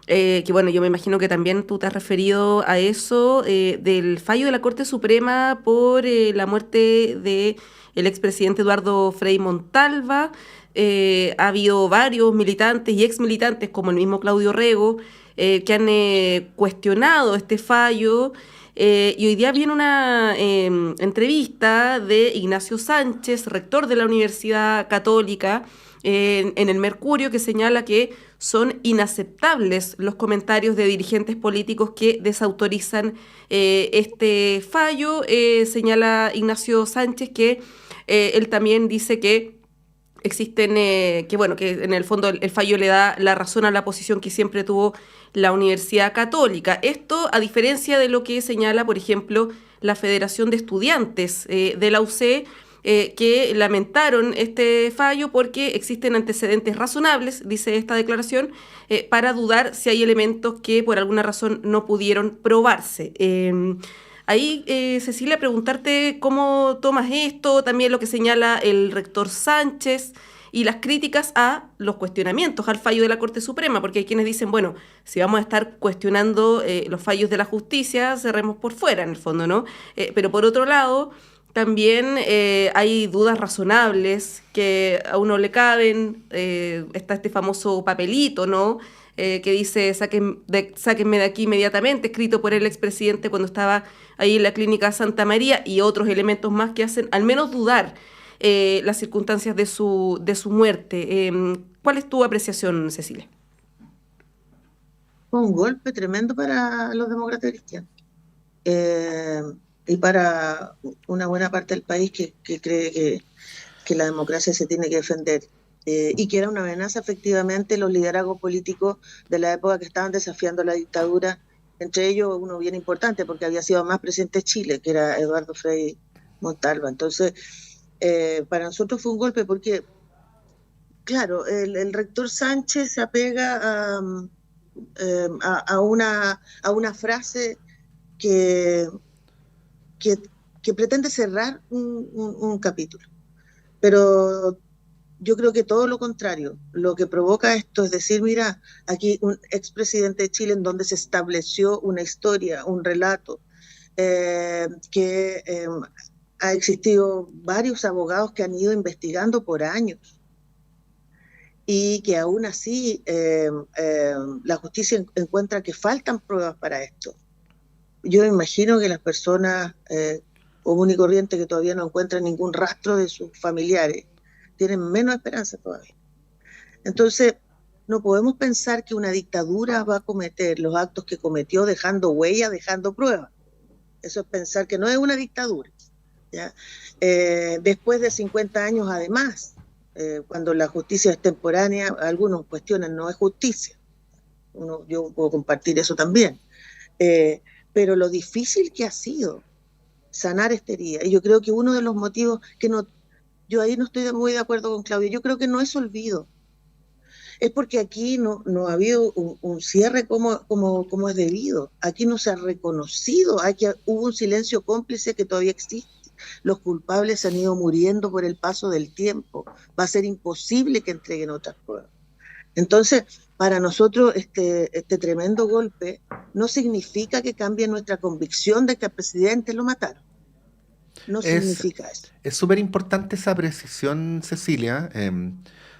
que bueno, yo me imagino que también tú te has referido a eso, del fallo de la Corte Suprema por la muerte del expresidente Eduardo Frei Montalva. Ha habido varios militantes y exmilitantes, como el mismo Claudio Rego, que han cuestionado este fallo, y hoy día viene una entrevista de Ignacio Sánchez, rector de la Universidad Católica, en el Mercurio, que señala que son inaceptables los comentarios de dirigentes políticos que desautorizan este fallo. Señala Ignacio Sánchez que él también dice que existen, que en el fondo el fallo le da la razón a la posición que siempre tuvo la Universidad Católica. Esto a diferencia de lo que señala, por ejemplo, la Federación de Estudiantes de la UC, que lamentaron este fallo porque existen antecedentes razonables, dice esta declaración, para dudar si hay elementos que por alguna razón no pudieron probarse. Ahí, Cecilia, preguntarte cómo tomas esto, también lo que señala el rector Sánchez y las críticas a los cuestionamientos al fallo de la Corte Suprema, porque hay quienes dicen, bueno, si vamos a estar cuestionando los fallos de la justicia, cerremos por fuera, en el fondo, ¿no? Pero por otro lado, también hay dudas razonables que a uno le caben. Está este famoso papelito, ¿no? Que dice sáquenme de aquí inmediatamente, escrito por el expresidente cuando estaba ahí en la clínica Santa María, y otros elementos más que hacen al menos dudar las circunstancias de su muerte. ¿Cuál es tu apreciación, Cecilia? Fue un golpe tremendo para los demócratas cristianos. Y para una buena parte del país que cree que la democracia se tiene que defender, y que era una amenaza efectivamente los liderazgos políticos de la época que estaban desafiando la dictadura, entre ellos uno bien importante porque había sido más presidente de Chile, que era Eduardo Frei Montalva. Entonces, para nosotros fue un golpe porque, claro, el rector Sánchez se apega a una frase que pretende cerrar un capítulo. Pero yo creo que todo lo contrario, lo que provoca esto es decir, mira, aquí un expresidente de Chile en donde se estableció una historia, un relato, que ha existido varios abogados que han ido investigando por años y que aún así la justicia encuentra que faltan pruebas para esto. Yo imagino que las personas común y corriente que todavía no encuentran ningún rastro de sus familiares tienen menos esperanza todavía. Entonces, no podemos pensar que una dictadura va a cometer los actos que cometió dejando huella, dejando pruebas. Eso es pensar que no es una dictadura, ¿ya? Después de 50 años, además, cuando la justicia es temporánea, algunos cuestionan, no es justicia. Yo puedo compartir eso también. Pero lo difícil que ha sido sanar esta herida, y yo creo que uno de los motivos que no, yo ahí no estoy muy de acuerdo con Claudia, yo creo que no es olvido, es porque aquí no ha habido un cierre como es debido, aquí no se ha reconocido, hubo un silencio cómplice que todavía existe, los culpables han ido muriendo por el paso del tiempo, va a ser imposible que entreguen otras pruebas. Entonces, para nosotros este tremendo golpe no significa que cambie nuestra convicción de que al presidente lo mataron. No significa eso. Es súper importante esa precisión, Cecilia.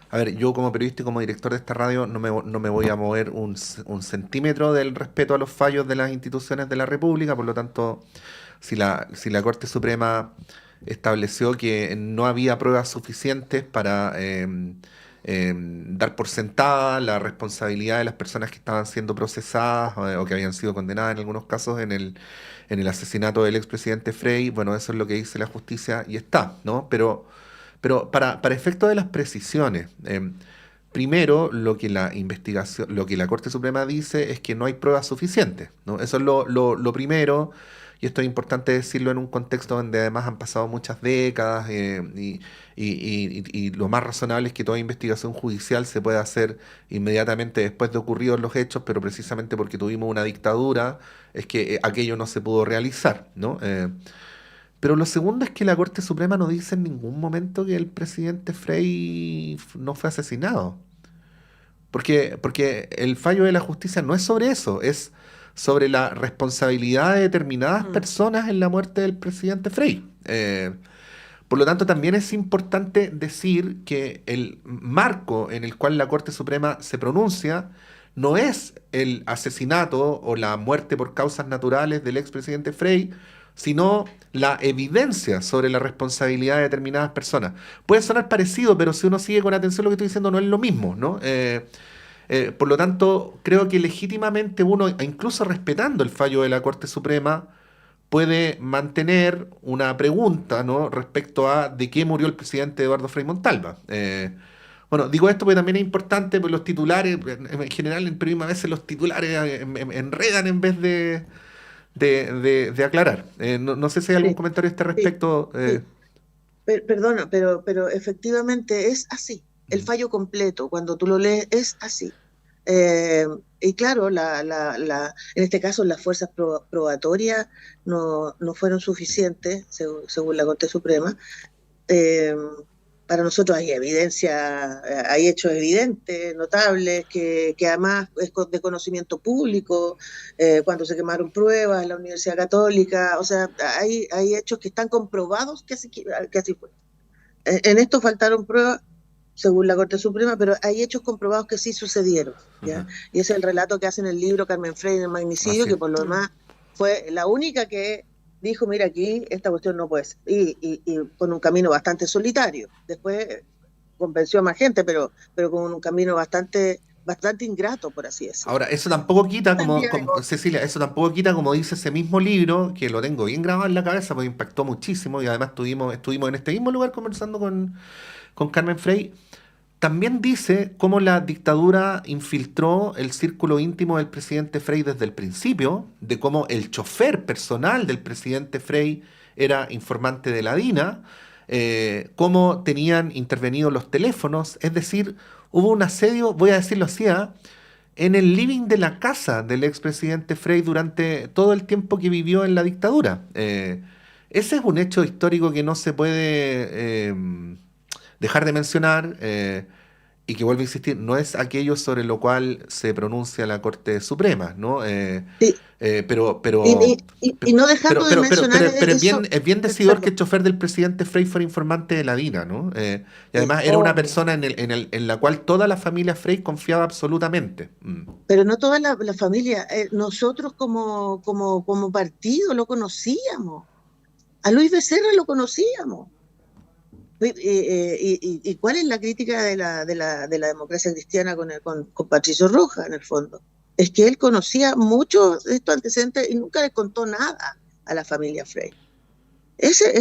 A ver, yo como periodista y como director de esta radio no me voy a mover un centímetro del respeto a los fallos de las instituciones de la República. Por lo tanto, si la Corte Suprema estableció que no había pruebas suficientes para dar por sentada la responsabilidad de las personas que estaban siendo procesadas o que habían sido condenadas en algunos casos en el asesinato del expresidente Frei, bueno, eso es lo que dice la justicia y está, ¿no? Pero para efecto de las precisiones, primero lo que la Corte Suprema dice es que no hay pruebas suficientes, ¿no? Eso es lo primero. Y esto es importante decirlo en un contexto donde además han pasado muchas décadas y lo más razonable es que toda investigación judicial se pueda hacer inmediatamente después de ocurridos los hechos, pero precisamente porque tuvimos una dictadura es que aquello no se pudo realizar, ¿no? Pero lo segundo es que la Corte Suprema no dice en ningún momento que el presidente Frei no fue asesinado. Porque el fallo de la justicia no es sobre eso, es sobre la responsabilidad de determinadas personas en la muerte del presidente Frei. Por lo tanto, también es importante decir que el marco en el cual la Corte Suprema se pronuncia no es el asesinato o la muerte por causas naturales del expresidente Frei, sino la evidencia sobre la responsabilidad de determinadas personas. Puede sonar parecido, pero si uno sigue con atención lo que estoy diciendo no es lo mismo, ¿no? Por lo tanto, creo que legítimamente uno, incluso respetando el fallo de la Corte Suprema, puede mantener una pregunta, ¿no?, respecto a de qué murió el presidente Eduardo Frei Montalva. Bueno, digo esto porque también es importante, porque los titulares, en general en periodismo a veces los titulares enredan en vez de aclarar. No sé si hay algún comentario a este respecto. Sí. Perdona, pero efectivamente es así. El fallo completo, cuando tú lo lees, es así. Y claro, en este caso las fuerzas probatorias no fueron suficientes, según la Corte Suprema. Eh, para nosotros hay evidencia, hay hechos evidentes, notables, que además es de conocimiento público, cuando se quemaron pruebas en la Universidad Católica, o sea, hay hechos que están comprobados que así fue. En esto faltaron pruebas, según la Corte Suprema, pero hay hechos comprobados que sí sucedieron, ¿ya? Y ese es el relato que hace en el libro Carmen Frey en el magnicidio, que por lo demás fue la única que dijo, mira, aquí esta cuestión no puede ser, y con un camino bastante solitario. Después convenció a más gente, pero con un camino bastante ingrato, por así decirlo. Ahora, eso tampoco quita, Cecilia, eso tampoco quita, como dice ese mismo libro, que lo tengo bien grabado en la cabeza, porque impactó muchísimo, y además estuvimos en este mismo lugar conversando con Carmen Frey. También dice cómo la dictadura infiltró el círculo íntimo del presidente Frey desde el principio, de cómo el chofer personal del presidente Frey era informante de la DINA, cómo tenían intervenido los teléfonos, es decir, hubo un asedio, voy a decirlo así, en el living de la casa del expresidente Frey durante todo el tiempo que vivió en la dictadura. Ese es un hecho histórico que no se puede dejar de mencionar, y que vuelvo a insistir, no es aquello sobre lo cual se pronuncia la Corte Suprema, ¿no? Sí. Pero Y no dejando de mencionar pero eso, es bien decidor perdón. que el chofer del presidente Frey fuera informante de la DINA, ¿no? Y además era una persona en la cual toda la familia Frey confiaba absolutamente. Pero no toda la familia, nosotros como partido lo conocíamos, a Luis Becerra lo conocíamos. ¿Y cuál es la crítica de la democracia cristiana con Patricio Rojas, en el fondo? Es que él conocía muchos de estos antecedentes y nunca les contó nada a la familia Frey. Ese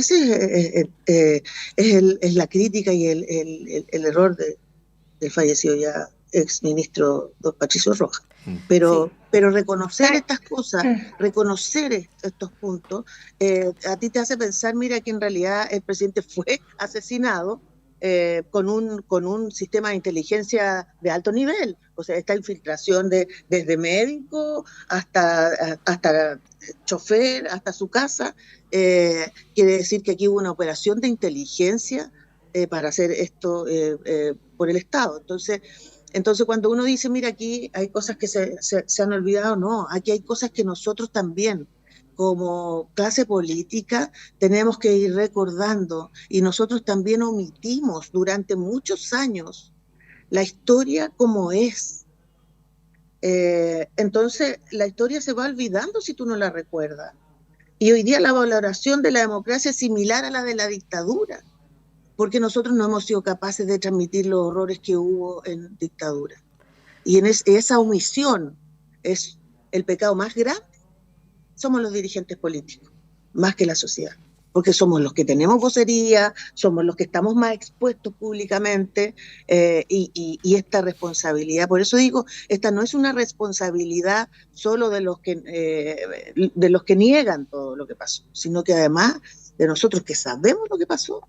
es la crítica y el error del fallecido ya ex ministro don Patricio Rojas. Pero reconocer estas cosas, reconocer estos puntos, a ti te hace pensar, mira, que en realidad el presidente fue asesinado con un sistema de inteligencia de alto nivel. O sea, esta infiltración desde médico hasta chofer, hasta su casa, quiere decir que aquí hubo una operación de inteligencia para hacer esto por el Estado. Entonces, cuando uno dice, mira, aquí hay cosas que se han olvidado, no, aquí hay cosas que nosotros también, como clase política, tenemos que ir recordando, y nosotros también omitimos durante muchos años la historia como es. Entonces, la historia se va olvidando si tú no la recuerdas. Y hoy día la valoración de la democracia es similar a la de la dictadura, porque nosotros no hemos sido capaces de transmitir los horrores que hubo en dictadura. Y esa omisión es el pecado más grave. Somos los dirigentes políticos, más que la sociedad, porque somos los que tenemos vocería, somos los que estamos más expuestos públicamente, y esta responsabilidad, por eso digo, esta no es una responsabilidad solo de los que niegan todo lo que pasó, sino que además de nosotros que sabemos lo que pasó,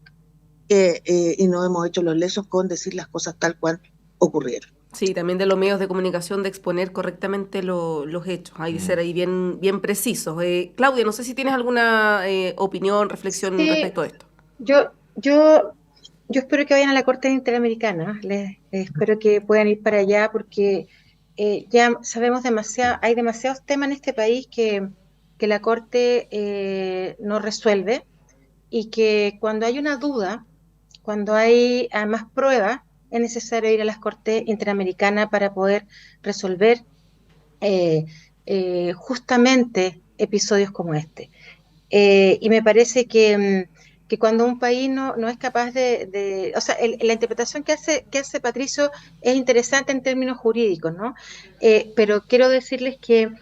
y no hemos hecho los lesos con decir las cosas tal cual ocurrieron. Sí, también de los medios de comunicación de exponer correctamente los hechos. Hay que ser ahí bien precisos. Claudia, no sé si tienes alguna opinión, reflexión respecto a esto. Yo espero que vayan a la Corte Interamericana. Espero que puedan ir para allá porque ya sabemos demasiado, hay demasiados temas en este país que la Corte no resuelve, y que cuando hay una duda, cuando hay más pruebas, es necesario ir a las Cortes Interamericanas para poder resolver justamente episodios como este. Y me parece que cuando un país no es capaz o sea, la interpretación que hace Patricio es interesante en términos jurídicos, ¿no? Pero quiero decirles que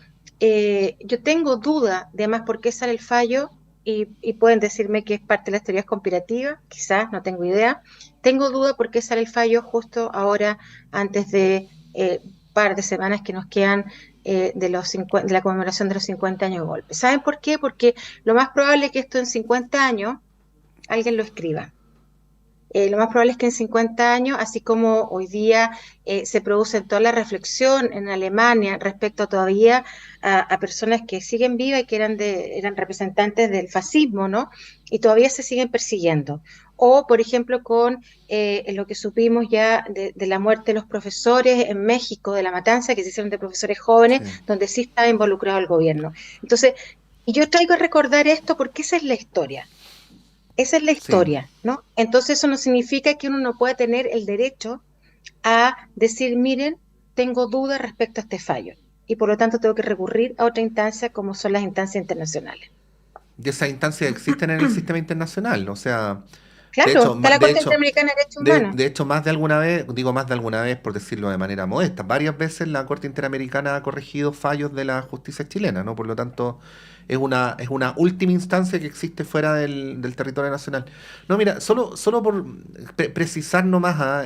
yo tengo duda de más por qué sale el fallo, y pueden decirme que es parte de las teorías conspirativas, quizás, no tengo idea. Tengo duda por qué sale el fallo justo ahora, antes de par de semanas que nos quedan de la conmemoración de los 50 años de golpe. ¿Saben por qué? Porque lo más probable es que esto en 50 años alguien lo escriba. lo más probable es que en 50 años, así como hoy día se produce toda la reflexión en Alemania respecto todavía a personas que siguen vivas y que eran representantes del fascismo, ¿no? Y todavía se siguen persiguiendo. O, por ejemplo, con lo que supimos ya de la muerte de los profesores en México, de la matanza que se hicieron de profesores jóvenes, Sí, donde sí estaba involucrado el gobierno. Entonces, y yo traigo a recordar esto porque esa es la historia. Esa es la sí. historia, ¿no? Entonces eso no significa que uno no pueda tener el derecho a decir, miren, tengo dudas respecto a este fallo y por lo tanto tengo que recurrir a otra instancia como son las instancias internacionales. Y esas instancias existen en el sistema internacional, o sea, de Claro, hecho, está la de Corte hecho, Interamericana de Derechos Humanos. de hecho, más de alguna vez, digo más de alguna vez por decirlo de manera modesta, varias veces la Corte Interamericana ha corregido fallos de la justicia chilena, ¿no? Por lo tanto, es una última instancia que existe fuera del territorio nacional. No, mira, solo por precisar nomás,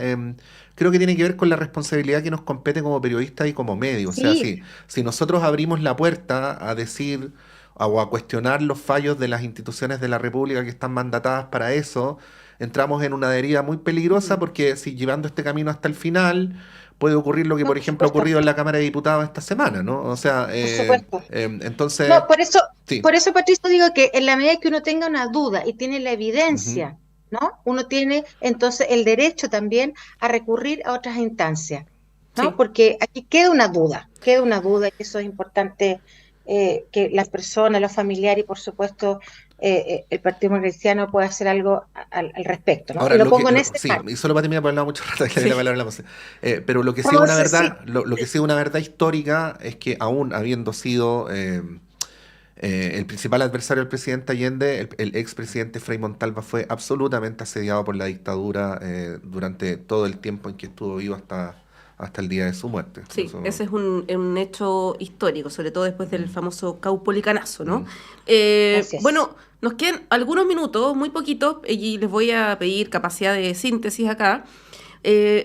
creo que tiene que ver con la responsabilidad que nos compete como periodistas y como medios. O sea, Sí, si nosotros abrimos la puerta a decir o a cuestionar los fallos de las instituciones de la República que están mandatadas para eso, entramos en una deriva muy peligrosa porque si llevando este camino hasta el final puede ocurrir lo que, no, por por ejemplo, ha supuesto, ocurrido en la Cámara de Diputados esta semana, ¿no? O sea, por supuesto. entonces, No, sí. por eso, Patricio, digo que en la medida que uno tenga una duda y tiene la Ujú, evidencia, ¿no? Uno tiene entonces el derecho también a recurrir a otras instancias, ¿no? Sí. Porque aquí queda una duda, y eso es importante que las personas, los familiares y por supuesto el Partido Cristiano pueda hacer algo al respecto, ¿no? Y ahora, lo pongo en ese sí, y marco. solo para terminar, porque hablaba mucho rato, que le doy la Sí. palabra a la Monse. Pero lo que sí es No, una sí, sí. verdad, lo que sí es una verdad histórica es que aún habiendo sido el principal adversario del presidente Allende, el expresidente Frei Montalva fue absolutamente asediado por la dictadura durante todo el tiempo en que estuvo vivo hasta el día de su muerte. Sí, Eso, ese es un hecho histórico, sobre todo después del mm, famoso Caupolicanazo, ¿no? mm. Así es. Bueno, nos quedan algunos minutos, muy poquitos, y les voy a pedir capacidad de síntesis acá,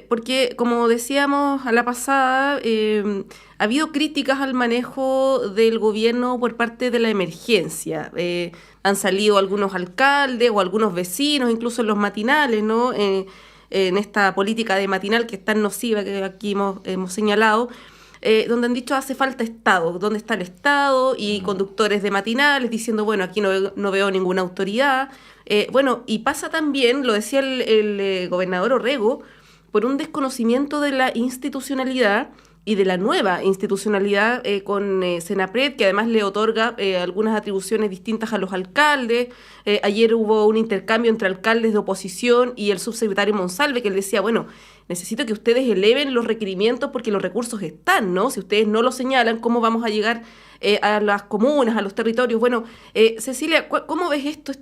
porque como decíamos a la pasada, ha habido críticas al manejo del gobierno por parte de la emergencia. Han salido algunos alcaldes o algunos vecinos, incluso en los matinales, ¿no? En esta política de matinal que es tan nociva que aquí hemos señalado, donde han dicho hace falta Estado, ¿dónde está el Estado? Y conductores de matinales diciendo, bueno, aquí no veo ninguna autoridad. Bueno, y pasa también, lo decía el gobernador Orrego, por un desconocimiento de la institucionalidad y de la nueva institucionalidad con Senapred, que además le otorga algunas atribuciones distintas a los alcaldes. Ayer hubo un intercambio entre alcaldes de oposición y el subsecretario Monsalve, que él decía, bueno, necesito que ustedes eleven los requerimientos porque los recursos están, ¿no? Si ustedes no lo señalan, ¿cómo vamos a llegar a las comunas, a los territorios? Bueno, Cecilia, ¿cómo ves esto,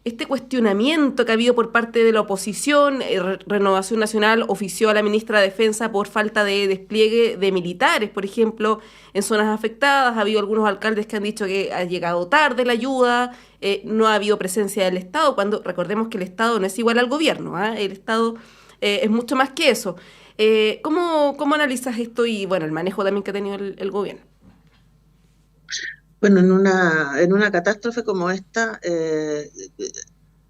este cuestionamiento que ha habido por parte de la oposición? Renovación Nacional ofició a la ministra de Defensa por falta de despliegue de militares, por ejemplo, en zonas afectadas. Ha habido algunos alcaldes que han dicho que ha llegado tarde la ayuda, no ha habido presencia del Estado, cuando recordemos que el Estado no es igual al gobierno, ¿ah? El Estado es mucho más que eso. ¿Cómo analizas esto y, bueno, el manejo también que ha tenido el gobierno? Bueno, en una catástrofe como esta,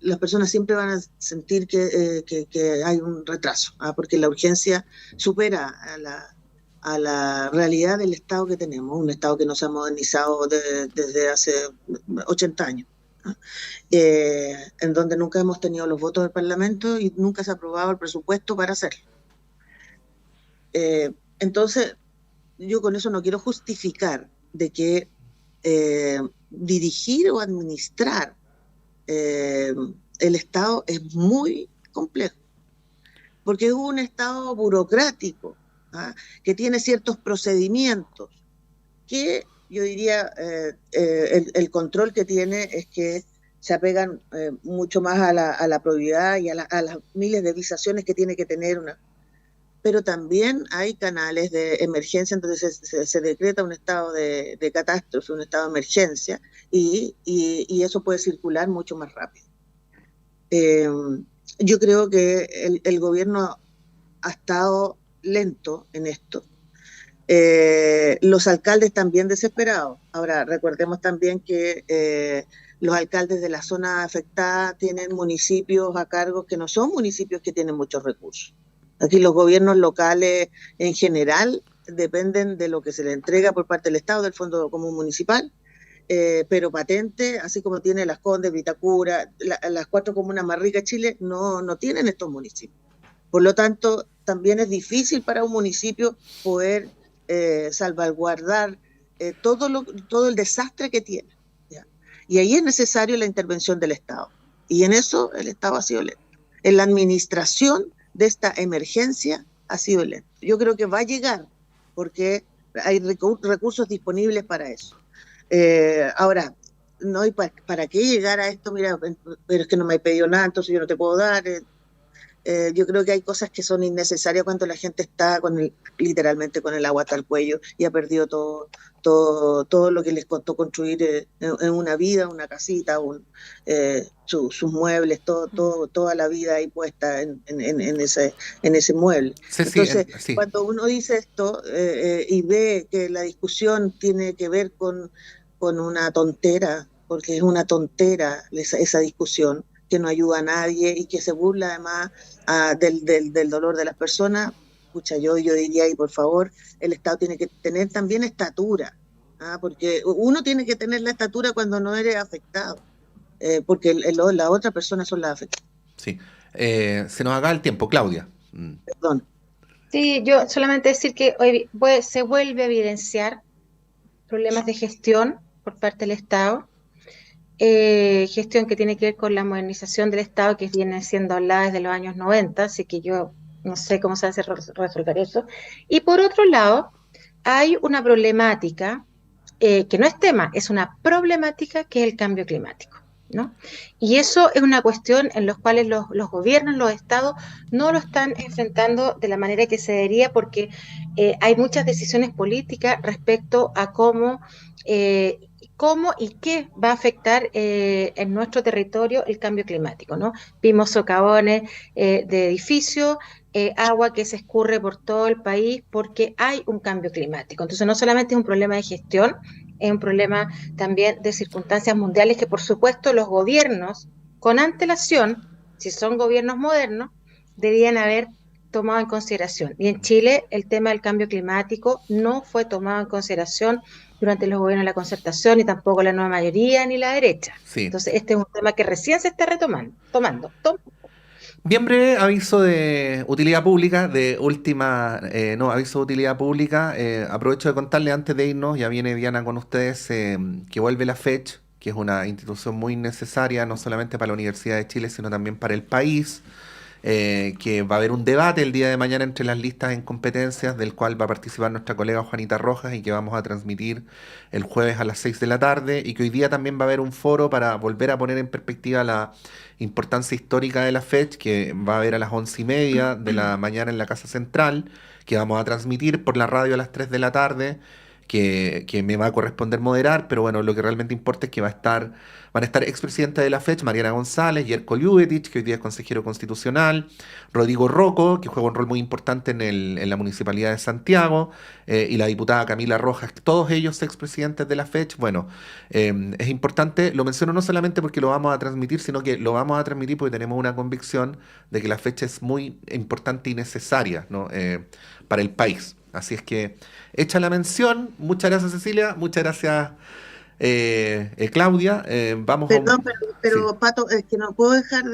las personas siempre van a sentir que hay un retraso, ¿ah? Porque la urgencia supera a la realidad del Estado que tenemos, un Estado que no se ha modernizado desde hace 80 años, ¿ah? En donde nunca hemos tenido los votos del Parlamento y nunca se ha aprobado el presupuesto para hacerlo. Entonces, yo con eso no quiero justificar de que dirigir o administrar eh, el Estado es muy complejo, porque es un Estado burocrático, ¿ah? Que tiene ciertos procedimientos que yo diría el control que tiene es que se apegan mucho más a la probidad y a las miles de visaciones que tiene que tener una. Pero también hay canales de emergencia, entonces se decreta un estado de catástrofe, un estado de emergencia, y eso puede circular mucho más rápido. Eh, yo creo que el gobierno ha estado lento en esto. Los alcaldes también desesperados. Ahora, recordemos también que los alcaldes de la zona afectada tienen municipios a cargo que no son municipios que tienen muchos recursos. Aquí los gobiernos locales en general dependen de lo que se le entrega por parte del Estado, del Fondo Común Municipal, pero patente, así como tiene Las Condes, Vitacura, las 4 comunas más ricas de Chile, no tienen estos municipios. Por lo tanto, también es difícil para un municipio poder salvaguardar todo el desastre que tiene, ¿ya? Y ahí es necesario la intervención del Estado. Y en eso el Estado ha sido lento. En la administración de esta emergencia ha sido lento. Yo creo que va a llegar porque hay recursos disponibles para eso. Ahora, no hay para qué llegar a esto, mira, pero es que no me he pedido nada, entonces yo no te puedo dar. Yo creo que hay cosas que son innecesarias cuando la gente está literalmente con el agua hasta el cuello y ha perdido todo lo que les costó construir en una vida, una casita, sus muebles, toda la vida ahí puesta en ese mueble. Sí, Entonces, sí. cuando uno dice esto y ve que la discusión tiene que ver con una tontera, porque es una tontera esa discusión, que no ayuda a nadie y que se burla además del dolor de las personas, pucha, yo diría, y por favor, el Estado tiene que tener también estatura, porque uno tiene que tener la estatura cuando no eres afectado, porque las otras personas son las afectadas. Sí. Se nos acaba el tiempo, Claudia. Perdón. Sí, yo solamente decir que hoy se vuelve a evidenciar problemas de gestión por parte del Estado. Gestión que tiene que ver con la modernización del Estado, que viene siendo hablada desde los años 90, así que yo no sé cómo se hace resolver eso. Y por otro lado, hay una problemática que no es tema, es una problemática que es el cambio climático, ¿no? Y eso es una cuestión en la cual los gobiernos, los estados, no lo están enfrentando de la manera que se debería, porque hay muchas decisiones políticas respecto a cómo y qué va a afectar en nuestro territorio el cambio climático, ¿no? Vimos socavones de edificios, agua que se escurre por todo el país porque hay un cambio climático. Entonces no solamente es un problema de gestión, es un problema también de circunstancias mundiales que por supuesto los gobiernos con antelación, si son gobiernos modernos, deberían haber tomado en consideración. Y en Chile el tema del cambio climático no fue tomado en consideración durante los gobiernos de la concertación, y tampoco la nueva mayoría ni la derecha. Sí. Entonces este es un tema que recién se está tomando. Bien breve, aviso de utilidad pública, aviso de utilidad pública. Aprovecho de contarle antes de irnos, ya viene Diana con ustedes, que vuelve la FECH, que es una institución muy necesaria, no solamente para la Universidad de Chile, sino también para el país. Que va a haber un debate el día de mañana entre las listas en competencias, del cual va a participar nuestra colega Juanita Rojas y que vamos a transmitir el jueves a las 6 de la tarde, y que hoy día también va a haber un foro para volver a poner en perspectiva la importancia histórica de la FECH, que va a haber a las 11:30 de la mañana en la Casa Central, que vamos a transmitir por la radio a las 3 de la tarde, que me va a corresponder moderar, pero bueno, lo que realmente importa es que van a estar expresidenta de la FECH, Mariana González, Jerko Ljubetic, que hoy día es consejero constitucional, Rodrigo Rocco, que juega un rol muy importante en la Municipalidad de Santiago, y la diputada Camila Rojas, todos ellos expresidentes de la FECH. Bueno, es importante, lo menciono no solamente porque lo vamos a transmitir, sino que lo vamos a transmitir porque tenemos una convicción de que la FECH es muy importante y necesaria, ¿no? Para el país. Así es que, hecha la mención, muchas gracias Cecilia, muchas gracias Claudia. Perdón, pero Sí. Pato, es que no puedo dejar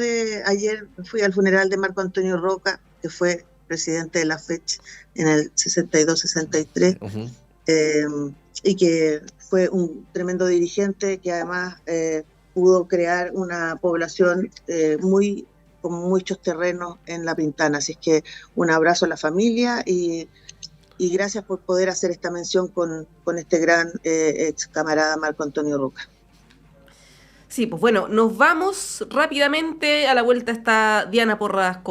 ayer fui al funeral de Marco Antonio Roca, que fue presidente de la FECH en el 62-63, Uh-huh. y que fue un tremendo dirigente que además pudo crear una población con muchos terrenos en La Pintana. Así es que un abrazo a la familia y gracias por poder hacer esta mención con este gran ex camarada Marco Antonio Roca. Sí, pues bueno, nos vamos rápidamente. A la vuelta está Diana Porras con